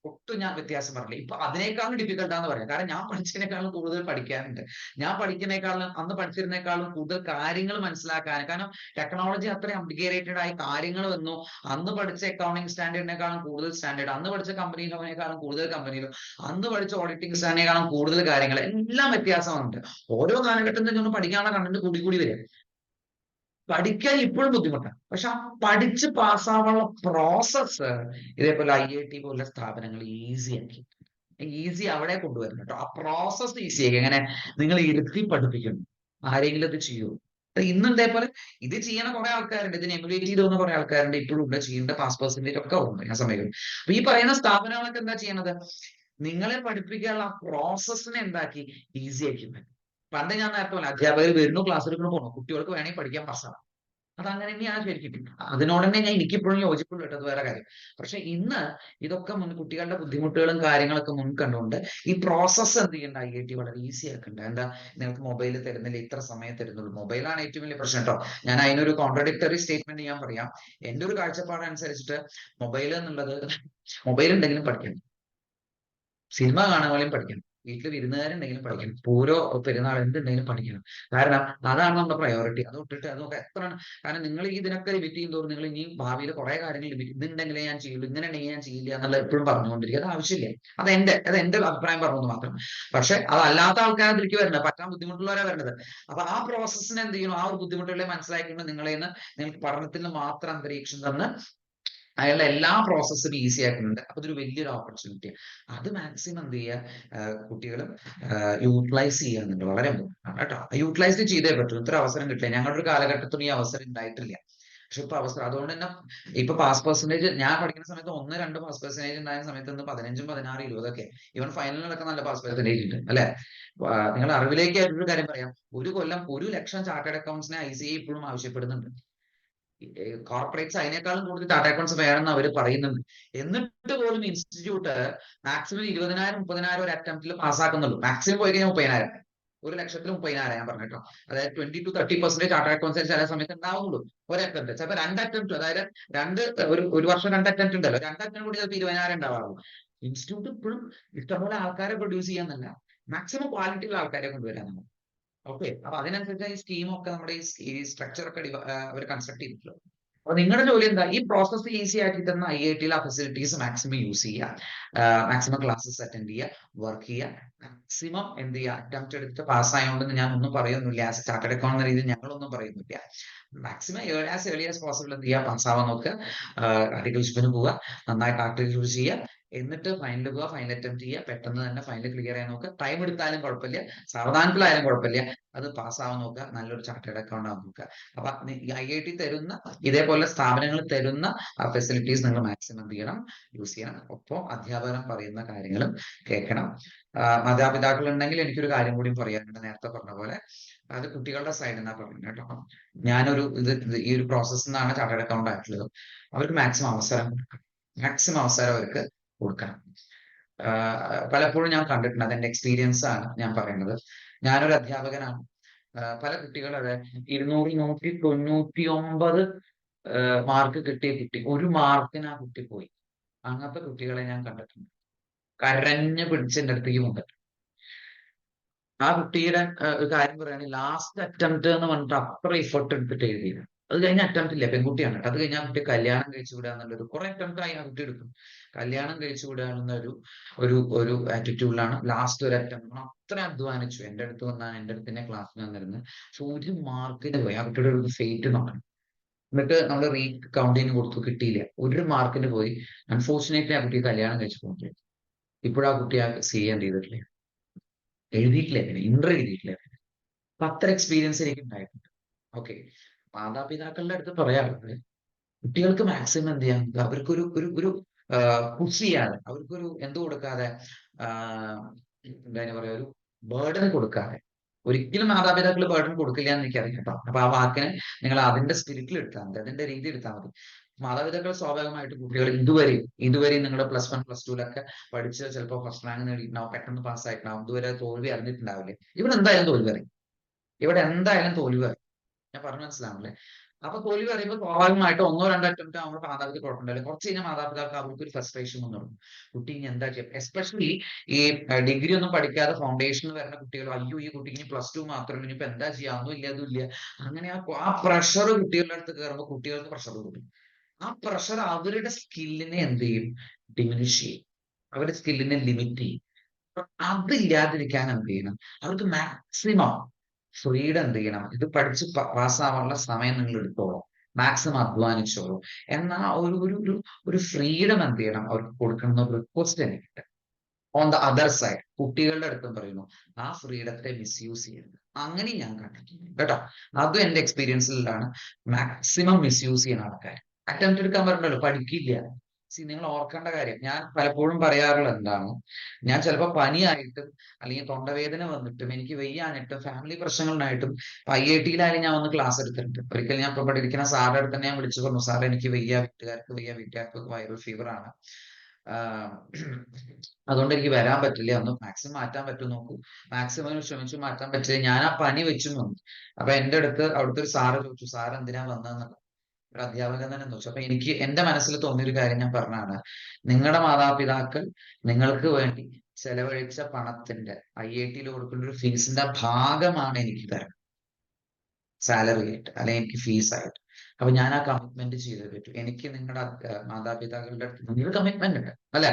ഒട്ടും ഞാൻ വ്യത്യാസം പറഞ്ഞില്ല. ഇപ്പൊ അതിനേക്കാളും ഡിഫിക്കൽട്ടാന്ന് പറയാം. കാരണം ഞാൻ പഠിച്ചതിനേക്കാളും കൂടുതൽ പഠിക്കാനുണ്ട്. ഞാൻ പഠിക്കുന്നേക്കാളും അന്ന് പഠിച്ചിരുന്നേക്കാളും കൂടുതൽ കാര്യങ്ങൾ മനസ്സിലാക്കാൻ. കാരണം ടെക്നോളജി അത്രയും അപ്ഗ്രേഡഡ് ആയി കാര്യങ്ങൾ വന്നു. അന്ന് പഠിച്ച അക്കൗണ്ടിങ് സ്റ്റാൻഡേർഡിനേക്കാളും കൂടുതൽ സ്റ്റാൻഡേർഡ്, അന്ന് പഠിച്ച കമ്പനിയിലേക്കാളും കൂടുതൽ കമ്പനിയിലും, അന്ന് പഠിച്ച ഓഡിറ്റിംഗ് സ്റ്റാൻഡേർഡിനേക്കാളും കൂടുതൽ കാര്യങ്ങൾ, എല്ലാം വ്യത്യാസമുണ്ട്. ഓരോ കാലഘട്ടത്തിൽ പഠിക്കാനുള്ള കണ്ടന്റ് കൂടി കൂടി വരും. പഠിക്കാൻ ഇപ്പോഴും ബുദ്ധിമുട്ടാണ്. പക്ഷെ ആ പഠിച്ച് പാസ്സാവാനുള്ള പ്രോസസ്സ് ഇതേപോലെ IIT പോലുള്ള സ്ഥാപനങ്ങൾ ഈസി അവിടെ കൊണ്ടുവരണം കേട്ടോ. ആ പ്രോസസ്സ് ഈസി ആക്കി. എങ്ങനെ നിങ്ങൾ ഇരുത്തി പഠിപ്പിക്കുന്നു, ആരെങ്കിലും അത് ചെയ്യൂ. ഇന്ന് ഇതേപോലെ ഇത് ചെയ്യണ കുറെ ആൾക്കാരുണ്ട്, ഇതിന് എമുലേറ്റ് ചെയ്ത് പോകുന്ന കുറെ ആൾക്കാരുണ്ട്, ഇപ്പോഴും ഉണ്ട്, ചെയ്യേണ്ട പാസ് പെർസെന്റേജ് ഒക്കെ ഉണ്ട് ഞാൻ സമയം. അപ്പൊ ഈ പറയുന്ന സ്ഥാപനങ്ങളൊക്കെ എന്താ ചെയ്യണത്, നിങ്ങളെ പഠിപ്പിക്കാനുള്ള ആ പ്രോസസ്സിനെ എന്താക്കി ഈസി ആക്കി. പണ്ട് ഞാൻ നേരത്തെ പോലെ അധ്യാപകർ വരുന്നു, ക്ലാസ് എടുക്കുന്നു, പോകണം, കുട്ടികൾക്ക് വേണമെങ്കിൽ പഠിക്കാൻ പാസ്സാണ്. അതങ്ങനെ തന്നെയാണ് ശരിക്കും. അതിനോട് തന്നെ ഞാൻ എനിക്കിപ്പോഴും യോജിപ്പുള്ള കേട്ടത് വേറെ കാര്യം. പക്ഷെ ഇന്ന് ഇതൊക്കെ കുട്ടികളുടെ ബുദ്ധിമുട്ടുകളും കാര്യങ്ങളൊക്കെ മുൻകണ്ടുകൊണ്ട് ഈ പ്രോസസ്സ് എന്ത് ചെയ്യേണ്ട IIT വളരെ ഈസി ആക്കണ്ട. എന്താ, നിങ്ങൾക്ക് മൊബൈൽ തരുന്നില്ല, ഇത്ര സമയം തരുന്നുള്ളൂ. മൊബൈലാണ് ഏറ്റവും വലിയ പ്രശ്നം കേട്ടോ. ഞാൻ അതിനൊരു കോൺട്രഡിക്ടറി സ്റ്റേറ്റ്മെന്റ് ഞാൻ പറയാം. എന്റെ ഒരു കാഴ്ചപ്പാട് അനുസരിച്ചിട്ട് മൊബൈൽ എന്നുള്ളത്, മൊബൈൽ ഉണ്ടെങ്കിലും പഠിക്കണം, സിനിമ കാണുമ്പോഴും പഠിക്കണം, വീട്ടിൽ വിരുന്നുകാരുണ്ടെങ്കിലും പഠിക്കണം, ഓരോ പെരുന്നാൾ എന്തുണ്ടെങ്കിലും പഠിക്കണം. കാരണം അതാണ് നമ്മുടെ പ്രയോറിറ്റി. അത് വിട്ടിട്ട് അതൊക്കെ എത്ര, കാരണം നിങ്ങൾ ഈ ഇതിനൊക്കെ ലിമിറ്റ് ചെയ്യും തോറും നിങ്ങൾ ഇനി ഭാവിയിൽ കുറെ കാര്യങ്ങൾ ലിമിറ്റ്, ഇതുണ്ടെങ്കിലേ ഞാൻ ചെയ്യുള്ളൂ, ഇങ്ങനെ ഉണ്ടെങ്കിൽ ഞാൻ ചെയ്യില്ല എന്നുള്ള എപ്പോഴും പറഞ്ഞുകൊണ്ടിരിക്കുക. അത് ആവശ്യമില്ല. അത് എന്റെ അഭിപ്രായം പറഞ്ഞു മാത്രം. പക്ഷെ അതല്ലാത്ത ആൾക്കാർ അതിലേക്ക് വരുന്നത്, പറ്റാൻ ബുദ്ധിമുട്ടുള്ളവരാ വരുന്നത്. അപ്പൊ ആ പ്രോസസ്സിനെ എന്ത് ചെയ്യണം, ആ ഒരു ബുദ്ധിമുട്ടുകളെ മനസ്സിലാക്കിയിട്ട് നിങ്ങൾക്ക് പഠനത്തിന് മാത്രം അന്തരീക്ഷം തന്ന് അയാളുടെ എല്ലാ പ്രോസസ്സും ഈസി ആക്കുന്നുണ്ട്. അപ്പൊ ഇതൊരു വലിയൊരു ഓപ്പർച്യൂണിറ്റി. അത് മാക്സിമം എന്ത് ചെയ്യുക, കുട്ടികൾ യൂട്ടിലൈസ് ചെയ്യാന്നുണ്ട്. വളരെ കേട്ടോ. യൂട്ടിലൈസ് ചെയ്തേ പറ്റൂ. ഇത്ര അവസരം കിട്ടില്ല. ഞങ്ങളുടെ ഒരു കാലഘട്ടത്തിൽ ഈ അവസരം ഉണ്ടായിട്ടില്ല. പക്ഷെ ഇപ്പൊ അവസരം, അതുകൊണ്ട് തന്നെ ഇപ്പൊ പാസ് പെർസെന്റേജ് ഞാൻ പഠിക്കുന്ന സമയത്ത് 1-2 പാസ് പെർസെന്റേജ് ഉണ്ടായ സമയത്ത് 15, 16, 20 ഈവൻ ഫൈനലിലൊക്കെ നല്ല പാസ് പെർസെന്റേജ് ഉണ്ട് അല്ലെ. നിങ്ങൾ അറിവിലേക്ക് ഒരു കാര്യം പറയാം, ഒരു കൊല്ലം 1 ലക്ഷം ചാർട്ടേഡ് അക്കൗണ്ട്സിനെ ICAI ഇപ്പോഴും ആവശ്യപ്പെടുന്നുണ്ട്. കോർപ്പറേറ്റ്സ് അതിനേക്കാളും കൂടുതൽ ചാർട്ടേഡ് അക്കൗണ്ട്സ് വേണമെന്ന് അവർ പറയുന്നുണ്ട്. എന്നിട്ട് പോലും ഇൻസ്റ്റിറ്റ്യൂട്ട് മാക്സിമം 20,000, 30,000 ഒരു അറ്റംപ്റ്റിൽ പാസ്സാക്കുന്നുള്ളൂ. മാക്സിമം പോയി കഴിഞ്ഞാൽ 30,000. 1 ലക്ഷത്തിൽ 30,000 ഞാൻ പറഞ്ഞിട്ടോ. അതായത് 20 to 30% ചാർട്ടേഡ് അക്കൗണ്ട്സ് ചില സമയത്ത് ഉണ്ടാവുള്ളൂ. ഒരു അറ്റംപ്റ്റ്, ചിലപ്പോൾ 2 അറ്റംപ്റ്റ്, അതായത് ഒരു വർഷം 2 അറ്റംപ്റ്റ് ഉണ്ടല്ലോ, 2 അറ്റംപ്റ്റ് കൂടി ചിലപ്പോൾ 20,000 ഉണ്ടാവാറുള്ളൂ. ഇൻസ്റ്റിറ്റ്യൂട്ട് ഇപ്പോഴും ഇഷ്ടംപോലെ ആൾക്കാരെ പ്രൊഡ്യൂസ് ചെയ്യാന്നല്ല, മാക്സിമം ക്വാളിറ്റി ഉള്ള ആൾക്കാരെ കൊണ്ടുവരാനാണ്. ഓക്കെ. അപ്പൊ അതിനനുസരിച്ച് ഈ സ്കീമൊക്കെ നമ്മുടെ ഈ സ്ട്രക്ചർ ഒക്കെ അവർ കൺസ്ട്രക്ട് ചെയ്തിട്ടുള്ളൂ. അപ്പൊ നിങ്ങളുടെ ജോലി എന്താ, ഈ പ്രോസസ്സ് ഈസി ആക്കി തന്ന IIT ആ ഫെസിലിറ്റീസ് മാക്സിമം യൂസ് ചെയ്യുക, മാക്സിമം ക്ലാസ്സസ് അറ്റൻഡ് ചെയ്യുക, വർക്ക് ചെയ്യുക, മാക്സിമം എന്ത് ചെയ്യുക, അറ്റംപ്റ്റ് എടുത്ത് പാസ്സായോണ്ടെന്ന് ഞാൻ ഒന്നും പറയുന്നില്ല. ആസ് ചാർട്ടേഡ് അക്കൗണ്ട് എന്ന രീതിയിൽ ഞങ്ങളൊന്നും പറയുന്നില്ല. Maximum as early as possible എന്ത് ചെയ്യുക, പാസ്സാവാൻ നോക്കുക, ആർട്ടിക്കൽഷിപ്പിന് പോവുക, നന്നായിട്ട് ആർട്ടിക്കൽഷിപ്പ് ചെയ്യുക, എന്നിട്ട് ഫൈനൽ പോവുക, ഫൈനൽ അറ്റംപ്റ്റ് ചെയ്യുക, പെട്ടെന്ന് തന്നെ ഫൈനൽ ക്ലിയർ ചെയ്യാൻ നോക്കുക. ടൈം എടുത്താലും കുഴപ്പമില്ല, സാവധാനത്തിലായാലും കുഴപ്പമില്ല, അത് പാസ്സാവാൻ നോക്കുക, നല്ലൊരു ചാർട്ടേഡ് അക്കൗണ്ട് ആവാൻ നോക്കുക. അപ്പൊ IIT തരുന്ന ഇതേപോലെ സ്ഥാപനങ്ങൾ തരുന്ന ഫെസിലിറ്റീസ് നിങ്ങൾ മാക്സിമം എന്ത് ചെയ്യണം, യൂസ് ചെയ്യണം. ഒപ്പം അധ്യാപകൻ പറയുന്ന കാര്യങ്ങളും കേൾക്കണം. മാതാപിതാക്കൾ ഉണ്ടെങ്കിൽ എനിക്കൊരു കാര്യം കൂടി പറയാനുണ്ട്. നേരത്തെ പറഞ്ഞ പോലെ അത് കുട്ടികളുടെ സൈഡിൽ നിന്നാ പറയുന്നത് കേട്ടോ. ഞാനൊരു ഈ ഒരു പ്രോസസ്സിൽ നിന്നാണ് ചാർട്ടേഡ് അക്കൗണ്ട് ആയിട്ടുള്ളത്. അവർക്ക് മാക്സിമം അവസരം കൊടുക്കണം, മാക്സിമം അവസരം അവർക്ക് കൊടുക്കണം. പലപ്പോഴും ഞാൻ കണ്ടിട്ടുണ്ട്, അതെന്റെ എക്സ്പീരിയൻസ് ആണ് ഞാൻ പറയുന്നത്. ഞാനൊരു അധ്യാപകനാണ്. പല കുട്ടികളെ 299 മാർക്ക് കിട്ടിയ കുട്ടി, 1 മാർക്കിന് ആ കുട്ടി പോയി. അങ്ങനത്തെ കുട്ടികളെ ഞാൻ കണ്ടിട്ടുണ്ട്. കരഞ്ഞു പിടിച്ച് എൻ്റെ അടുത്തേക്ക് കൊണ്ടിട്ടുണ്ട്. ആ കുട്ടിയുടെ ഒരു കാര്യം പറയുകയാണെങ്കിൽ ലാസ്റ്റ് അറ്റംപ്റ്റ് എന്ന് പറഞ്ഞിട്ട് അത്ര എഫേർട്ട് എടുത്തിട്ട് എഴുതിയത്. അത് കഴിഞ്ഞ അറ്റംപ്റ്റ് ഇല്ല, പെൺകുട്ടിയാണ് കേട്ടോ. അത് കഴിഞ്ഞാൽ ആ കുട്ടി കല്യാണം കഴിച്ചു വിടുക എന്നുള്ളൊരു കുറെ അറ്റംപ്റ്റ് ആയി ആ കുട്ടി എടുക്കും. കല്യാണം കഴിച്ചു വിടുക എന്ന ഒരു ആറ്റിറ്റ്യൂഡിലാണ് ലാസ്റ്റ് ഒരു അറ്റംപ്റ്റ്. അത്ര അധ്വാനിച്ചു. എൻ്റെ അടുത്ത് വന്നാൽ എൻ്റെ അടുത്ത് തന്നെ ക്ലാസ്സിൽ വന്നിരുന്നു. പക്ഷെ 1 മാർക്കിന് പോയി. ആ കുട്ടിയുടെ ഒരു ഫെയ്റ്റ് നോക്കണം. എന്നിട്ട് നമ്മൾ റീ കൗണ്ടിന് കൊടുത്തു, കിട്ടിയില്ല. 1 മാർക്കിന് പോയി. അൺഫോർച്ചുനേറ്റ്ലി ആ കുട്ടി കല്യാണം കഴിച്ചു പോകില്ല. ഇപ്പോഴാ കുട്ടി ആ CA ചെയ്തിട്ടില്ല, എഴുതിയിട്ടില്ല, ഇന്റർ എഴുതിയിട്ടില്ല. അപ്പൊ അത്ര എക്സ്പീരിയൻസ് എനിക്ക് ഉണ്ടായിട്ടുണ്ട്. ഓക്കെ. മാതാപിതാക്കളുടെ അടുത്ത് പറയാറുണ്ട്, കുട്ടികൾക്ക് മാക്സിമം എന്ത് ചെയ്യാം, അവർക്കൊരു ഒരു പുഷ് ചെയ്യാതെ, അവർക്കൊരു എന്ത് കൊടുക്കാതെ, എന്താ പറയാ, ഒരു ബേർഡൻ കൊടുക്കാതെ. ഒരിക്കലും മാതാപിതാക്കൾ ബേർഡൻ കൊടുക്കില്ല എന്ന് എനിക്കറിയാം കേട്ടോ. അപ്പൊ ആ വാക്കിനെ നിങ്ങൾ അതിന്റെ സ്പിരിറ്റിൽ എടുത്താൽ മതി, അതിന്റെ രീതി എടുത്താൽ മതി. മാതാപിതാക്കൾ സ്വാഭാവികമായിട്ട് കുട്ടികൾ ഇതുവരെയും നിങ്ങളുടെ +1, +2 പഠിച്ച് ചിലപ്പോൾ ഫസ്റ്റ് റാങ്ക് നേടിയിട്ടുണ്ടാവും, പെട്ടെന്ന് പാസ്സായിട്ടുണ്ടാവും, ഇതുവരെ തോൽവി അറിഞ്ഞിട്ടുണ്ടാവില്ലേ. ഇവിടെ എന്തായാലും തോൽവി അറിയും. ഞാൻ പറഞ്ഞു മനസ്സിലാവില്ലേ. അപ്പൊ തോൽവി പറയുമ്പോൾ സ്വാഭാവികമായിട്ട് 1-2 അറ്റംപ്റ്റ് ആകുമ്പോൾ മാതാപിതാക്കൾ കുഴപ്പമില്ല. കുറച്ച് കഴിഞ്ഞാൽ മാതാപിതാക്കൾ അവർക്ക് ഒരു ഫ്രസ്ട്രേഷൻ വന്നു തുടങ്ങും. കുട്ടി ഇനി എന്താ ചെയ്യുക? എസ്പെഷ്യലി ഈ ഡിഗ്രി ഒന്നും പഠിക്കാതെ ഫൗണ്ടേഷനിൽ വരുന്ന കുട്ടികൾ, അയ്യോ ഈ കുട്ടിക്ക് ഇനി +2 മാത്രമേ ഇനിയിപ്പോ എന്താ ചെയ്യുക, ഒന്നും ഇല്ല അതും ഇല്ല. അങ്ങനെ ആ പ്രഷർ കുട്ടികളുടെ അടുത്ത് കയറുമ്പോൾ കുട്ടികൾക്ക് പ്രഷർ കൊടുക്കും. ആ പ്രഷർ അവരുടെ സ്കില്ലിനെ എന്ത് ചെയ്യും? ഡിമിനിഷ് ചെയ്യും. അവരുടെ സ്കില്ലിനെ ലിമിറ്റ് ചെയ്യും. അതില്ലാതിരിക്കാൻ എന്ത് ചെയ്യണം? അവർക്ക് മാക്സിമം ഫ്രീഡം എന്ത് ചെയ്യണം? ഇത് പഠിച്ച് പാസ്സാവാനുള്ള സമയം നിങ്ങൾ എടുത്തോളൂ, മാക്സിമം അധ്വാനിച്ചോളൂ എന്ന ഒരു ഒരു ഒരു ഒരു ഫ്രീഡം എന്ത് ചെയ്യണം അവർക്ക് കൊടുക്കണം ഒരു റിക്വസ്റ്റ് എനിക്കുണ്ട്. ഓൺ ദ അതർ സൈഡ് കുട്ടികളുടെ അടുത്തും പറയുന്നു, ആ ഫ്രീഡത്തെ മിസ്യൂസ് ചെയ്യരുത്. അങ്ങനെ ഞാൻ കണ്ടിട്ടുണ്ട് കേട്ടോ. അതും എന്റെ എക്സ്പീരിയൻസിലാണ്. മാക്സിമം മിസ്യൂസ് ചെയ്യുന്ന ആൾക്കാർ അറ്റംപ്റ്റ് എടുക്കാൻ പറഞ്ഞല്ലോ, പഠിക്കില്ല. നിങ്ങൾ ഓർക്കേണ്ട കാര്യം, ഞാൻ പലപ്പോഴും പറയാറുള്ള എന്താണ്, ഞാൻ ചിലപ്പോൾ പനിയായിട്ടും അല്ലെങ്കിൽ തൊണ്ടവേദന വന്നിട്ടും എനിക്ക് വെയ്യാനിട്ടും ഫാമിലി പ്രശ്നങ്ങളിനായിട്ടും IIT-യിലായാലും ഞാൻ വന്ന് ക്ലാസ് എടുത്തിട്ടുണ്ട്. ഒരിക്കൽ ഞാൻ ഇവിടെ ഇരിക്കുന്ന സാറിന്റെ അടുത്ത് തന്നെ ഞാൻ വിളിച്ചു പറഞ്ഞു, സാറേ എനിക്ക് വയ്യ, വീട്ടുകാർക്ക് വൈറൽ ഫീവർ ആണ്, അതുകൊണ്ട് എനിക്ക് വരാൻ പറ്റില്ല, ഒന്ന് മാക്സിമം മാറ്റാൻ പറ്റും നോക്കൂ. മാക്സിമം ശ്രമിച്ചു മാറ്റാൻ പറ്റില്ല, ഞാൻ ആ പനി വെച്ചു വന്നു. അപ്പൊ എന്റെ അടുത്ത് അവിടുത്തെ ഒരു സാറ് ചോദിച്ചു, സാർ എന്തിനാ വന്നതെന്നുള്ളത്. ഒരു അധ്യാപകൻ തന്നെ ചോദിച്ചു. അപ്പൊ എനിക്ക് എന്റെ മനസ്സിൽ തോന്നിയൊരു കാര്യം ഞാൻ പറഞ്ഞാണ്, നിങ്ങളുടെ മാതാപിതാക്കൾ നിങ്ങൾക്ക് വേണ്ടി ചെലവഴിച്ച പണത്തിന്റെ IIT-യിൽ കൊടുക്കുന്ന ഒരു ഫീസിന്റെ ഭാഗമാണ് എനിക്ക് തരണം, സാലറി ആയിട്ട് അല്ലെങ്കിൽ എനിക്ക് ഫീസായിട്ട്. അപ്പൊ ഞാൻ ആ കമ്മിറ്റ്മെന്റ് ചെയ്തേ പറ്റൂ. എനിക്ക് നിങ്ങളുടെ മാതാപിതാക്കളുടെ അടുത്ത് ഒരു കമ്മിറ്റ്മെന്റ് ഉണ്ട് അല്ലെ?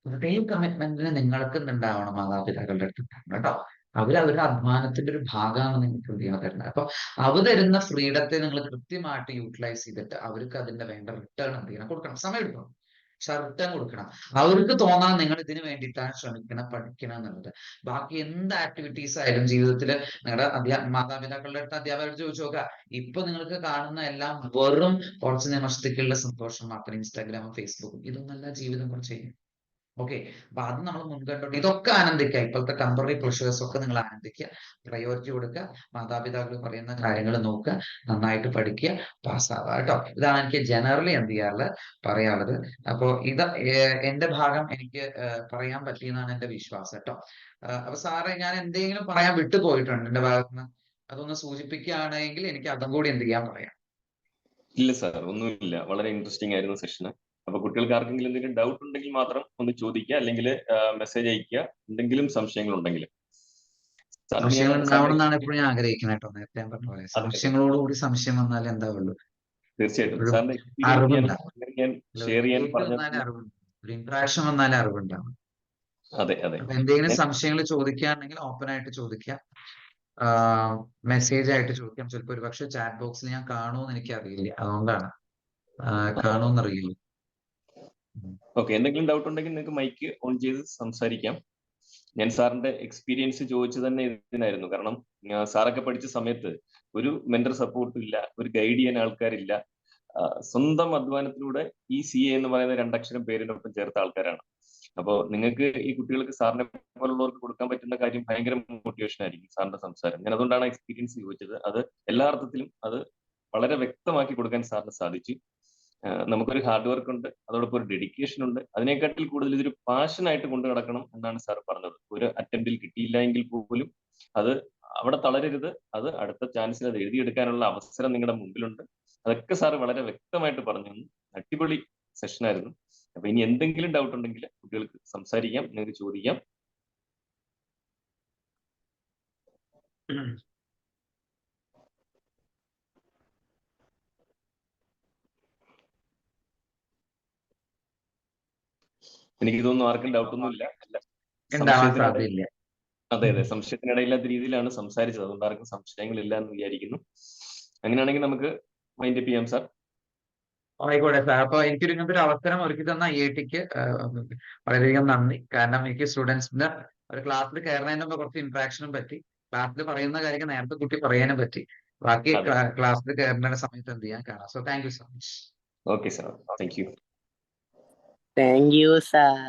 അതേ കമ്മിറ്റ്മെന്റിന് നിങ്ങൾക്ക് ഉണ്ടാവണം മാതാപിതാക്കളുടെ അടുത്ത് കേട്ടോ. അവരുടെ അധ്വാനത്തിന്റെ ഒരു ഭാഗമാണ് നിങ്ങൾക്ക് എന്ത് ചെയ്യണം തരുന്നത്. അപ്പൊ അവർ തരുന്ന ഫ്രീഡത്തെ നിങ്ങൾ കൃത്യമായിട്ട് യൂട്ടിലൈസ് ചെയ്തിട്ട് അവർക്ക് അതിന്റെ വേണ്ട റിട്ടേൺ എന്ത് ചെയ്യണം? കൊടുക്കണം. സമയം എടുക്കണം, പക്ഷെ റിട്ടേൺ കൊടുക്കണം. അവർക്ക് തോന്നാൻ നിങ്ങൾ ഇതിനു വേണ്ടിയിട്ടാണ് ശ്രമിക്കണം, പഠിക്കണം എന്നുള്ളത്. ബാക്കി എന്ത് ആക്ടിവിറ്റീസ് ആയാലും ജീവിതത്തിൽ നിങ്ങളുടെ മാതാപിതാക്കളുടെ അടുത്ത് അധ്യാപകരുടെ ചോദിച്ചു നോക്കുക, ഇപ്പൊ നിങ്ങൾക്ക് കാണുന്ന എല്ലാം വെറും കുറച്ച് നിമിഷത്തേക്കുള്ള സന്തോഷം മാത്രം. ഇൻസ്റ്റാഗ്രാമും ഫേസ്ബുക്കും ഇതൊന്നല്ല ജീവിതം കുറച്ച് ചെയ്യും. ഓക്കെ, അപ്പൊ അത് നമ്മൾ മുൻകണ്ടോണ്ട് ഇതൊക്കെ ആനന്ദിക്കുക. ഇപ്പോഴത്തെ ടെമ്പററി പ്ലഷേഴ്സ് ഒക്കെ നിങ്ങൾ ആനന്ദിക്കുക, പ്രയോറിറ്റി കൊടുക്കുക, മാതാപിതാക്കൾ പറയുന്ന കാര്യങ്ങൾ നോക്കുക, നന്നായിട്ട് പഠിക്കുക, പാസ്സാവുക കേട്ടോ. ഇതാണ് എനിക്ക് ജനറലി എന്ത് ചെയ്യാറുള്ളത്, പറയാറുള്ളത്. അപ്പോ ഇത് എന്റെ ഭാഗം എനിക്ക് പറയാൻ പറ്റിയെന്നാണ് എന്റെ വിശ്വാസം കേട്ടോ. അപ്പൊ സാറേ, ഞാൻ എന്തെങ്കിലും പറയാൻ വിട്ടുപോയിട്ടുണ്ട് എന്റെ ഭാഗത്തുനിന്ന്, അതൊന്ന് സൂചിപ്പിക്കുകയാണെങ്കിൽ എനിക്ക് അതും കൂടി എന്ത് ചെയ്യാൻ പറയാം. ഇല്ല സാർ, ഒന്നുമില്ല. വളരെ ഇൻട്രസ്റ്റിംഗ് ആയിരുന്നു സെഷന്. അപ്പൊ കുട്ടികൾക്ക് ആർക്കെങ്കിലും എന്തെങ്കിലും ഡൗട്ട് ഉണ്ടെങ്കിൽ മാത്രം ഒന്ന് ചോദിക്കുക, അല്ലെങ്കിൽ മെസ്സേജ് അയക്കുക, എന്തെങ്കിലും സംശയങ്ങൾ ഉണ്ടെങ്കിൽ. സംശയങ്ങൾ ഉണ്ടാവണമെന്നാണ് എപ്പോഴും ഞാൻ ആഗ്രഹിക്കുന്നത് കേട്ടോ. നേരത്തെ ഞാൻ പറഞ്ഞ പോലെ സംശയങ്ങളോടുകൂടി സംശയം വന്നാൽ എന്താവുള്ളൂ? തീർച്ചയായിട്ടും സാറിന്റെ അറിവുണ്ടാവും. ഷെയർ ചെയ്യാൻ ഒരു ഇന്ററാക്ഷൻ വന്നാലേ അറിവുണ്ടാവും. അതെ അതെ. എന്തെങ്കിലും സംശയങ്ങൾ ചോദിക്കുകയാണെങ്കിൽ ഓപ്പൺ ആയിട്ട് ചോദിക്കാം, മെസ്സേജ് ആയിട്ട് ചോദിക്കാം. ചിലപ്പോൾ ഒരു പക്ഷെ ചാറ്റ് ബോക്സിൽ ഞാൻ കാണുമെന്ന് എനിക്ക് അറിയില്ല, അതുകൊണ്ടാണ്. കാണുമെന്നറിയില്ല. ഓക്കെ, എന്തെങ്കിലും ഡൗട്ട് ഉണ്ടെങ്കിൽ നിങ്ങൾക്ക് മൈക്ക് ഓൺ ചെയ്ത് സംസാരിക്കാം. ഞാൻ സാറിന്റെ എക്സ്പീരിയൻസ് ചോദിച്ചു തന്നെ ഇതിനായിരുന്നു. കാരണം സാറൊക്കെ പഠിച്ച സമയത്ത് ഒരു മെന്റർ സപ്പോർട്ടും ഇല്ല, ഒരു ഗൈഡ് ചെയ്യാൻ ആൾക്കാരില്ല. സ്വന്തം അധ്വാനത്തിലൂടെ ഈ CA എന്ന് പറയുന്ന 2 അക്ഷരം പേരിനൊപ്പം ചേർത്ത ആൾക്കാരാണ്. അപ്പോൾ നിങ്ങൾക്ക് ഈ കുട്ടികൾക്ക് സാറിനെ പോലുള്ളവർക്ക് കൊടുക്കാൻ പറ്റുന്ന കാര്യം ഭയങ്കര മോട്ടിവേഷൻ ആയിരിക്കും സാറിന്റെ സംസാരം. ഞാൻ അതുകൊണ്ടാണ് എക്സ്പീരിയൻസ് ചോദിച്ചത്. അത് എല്ലാ അർത്ഥത്തിലും അത് വളരെ വ്യക്തമാക്കി കൊടുക്കാൻ സാറിന് സാധിച്ചു. നമുക്കൊരു ഹാർഡ് വർക്ക് ഉണ്ട്, അതോടൊപ്പം ഒരു ഡെഡിക്കേഷൻ ഉണ്ട്. അതിനെക്കാട്ടിൽ കൂടുതൽ ഇതൊരു പാഷനായിട്ട് കൊണ്ടു നടക്കണം എന്നാണ് സാർ പറഞ്ഞത്. ഒരു അറ്റംപ്റ്റിൽ കിട്ടിയില്ല എങ്കിൽ പോലും അത് അവിടെ തളരരുത്. അത് അടുത്ത ചാൻസിൽ അത് എഴുതിയെടുക്കാനുള്ള അവസരം നിങ്ങളുടെ മുമ്പിലുണ്ട്. അതൊക്കെ സാർ വളരെ വ്യക്തമായിട്ട് പറഞ്ഞു. അടിപൊളി സെഷനായിരുന്നു. അപ്പൊ ഇനി എന്തെങ്കിലും ഡൗട്ട് ഉണ്ടെങ്കിൽ കുട്ടികൾക്ക് സംസാരിക്കാം, നിങ്ങൾക്ക് ചോദിക്കാം. എനിക്ക് തോന്നുന്നു ആർക്കും ഡൗട്ടൊന്നും ഇല്ല. അതെ അതെ, സംശയത്തിനിടയില്ലാത്ത രീതിയിലാണ് സംസാരിച്ചത്. അതുകൊണ്ട് ആർക്കും സംശയങ്ങളില്ല എന്ന് വിചാരിക്കുന്നു. അങ്ങനെയാണെങ്കിൽ നമുക്ക് വൈൻഡ് അപ്പ് ചെയ്യാം സാർ. ആയിക്കോട്ടെ സാർ. അപ്പൊ എനിക്കൊരു ഇങ്ങനത്തെ ഒരു അവസരം ഒരുക്കി തന്ന IIT-ക്ക് വളരെയധികം നന്ദി. കാരണം എനിക്ക് സ്റ്റുഡൻസിന്റെ ഒരു ക്ലാസ്സിൽ കയറുന്നതിന് മുമ്പ് കുറച്ച് ഇന്ററാക്ഷനും പറ്റി, ക്ലാസ്സിൽ പറയുന്ന കാര്യങ്ങൾ നേരത്തെ കുട്ടി പറയാനും പറ്റി. ബാക്കി ക്ലാസ്സിൽ കയറുന്ന സമയത്ത് എന്ത് ചെയ്യാൻ കാണാം. So thank you so much. Okay sir, thank you. Thank you sir.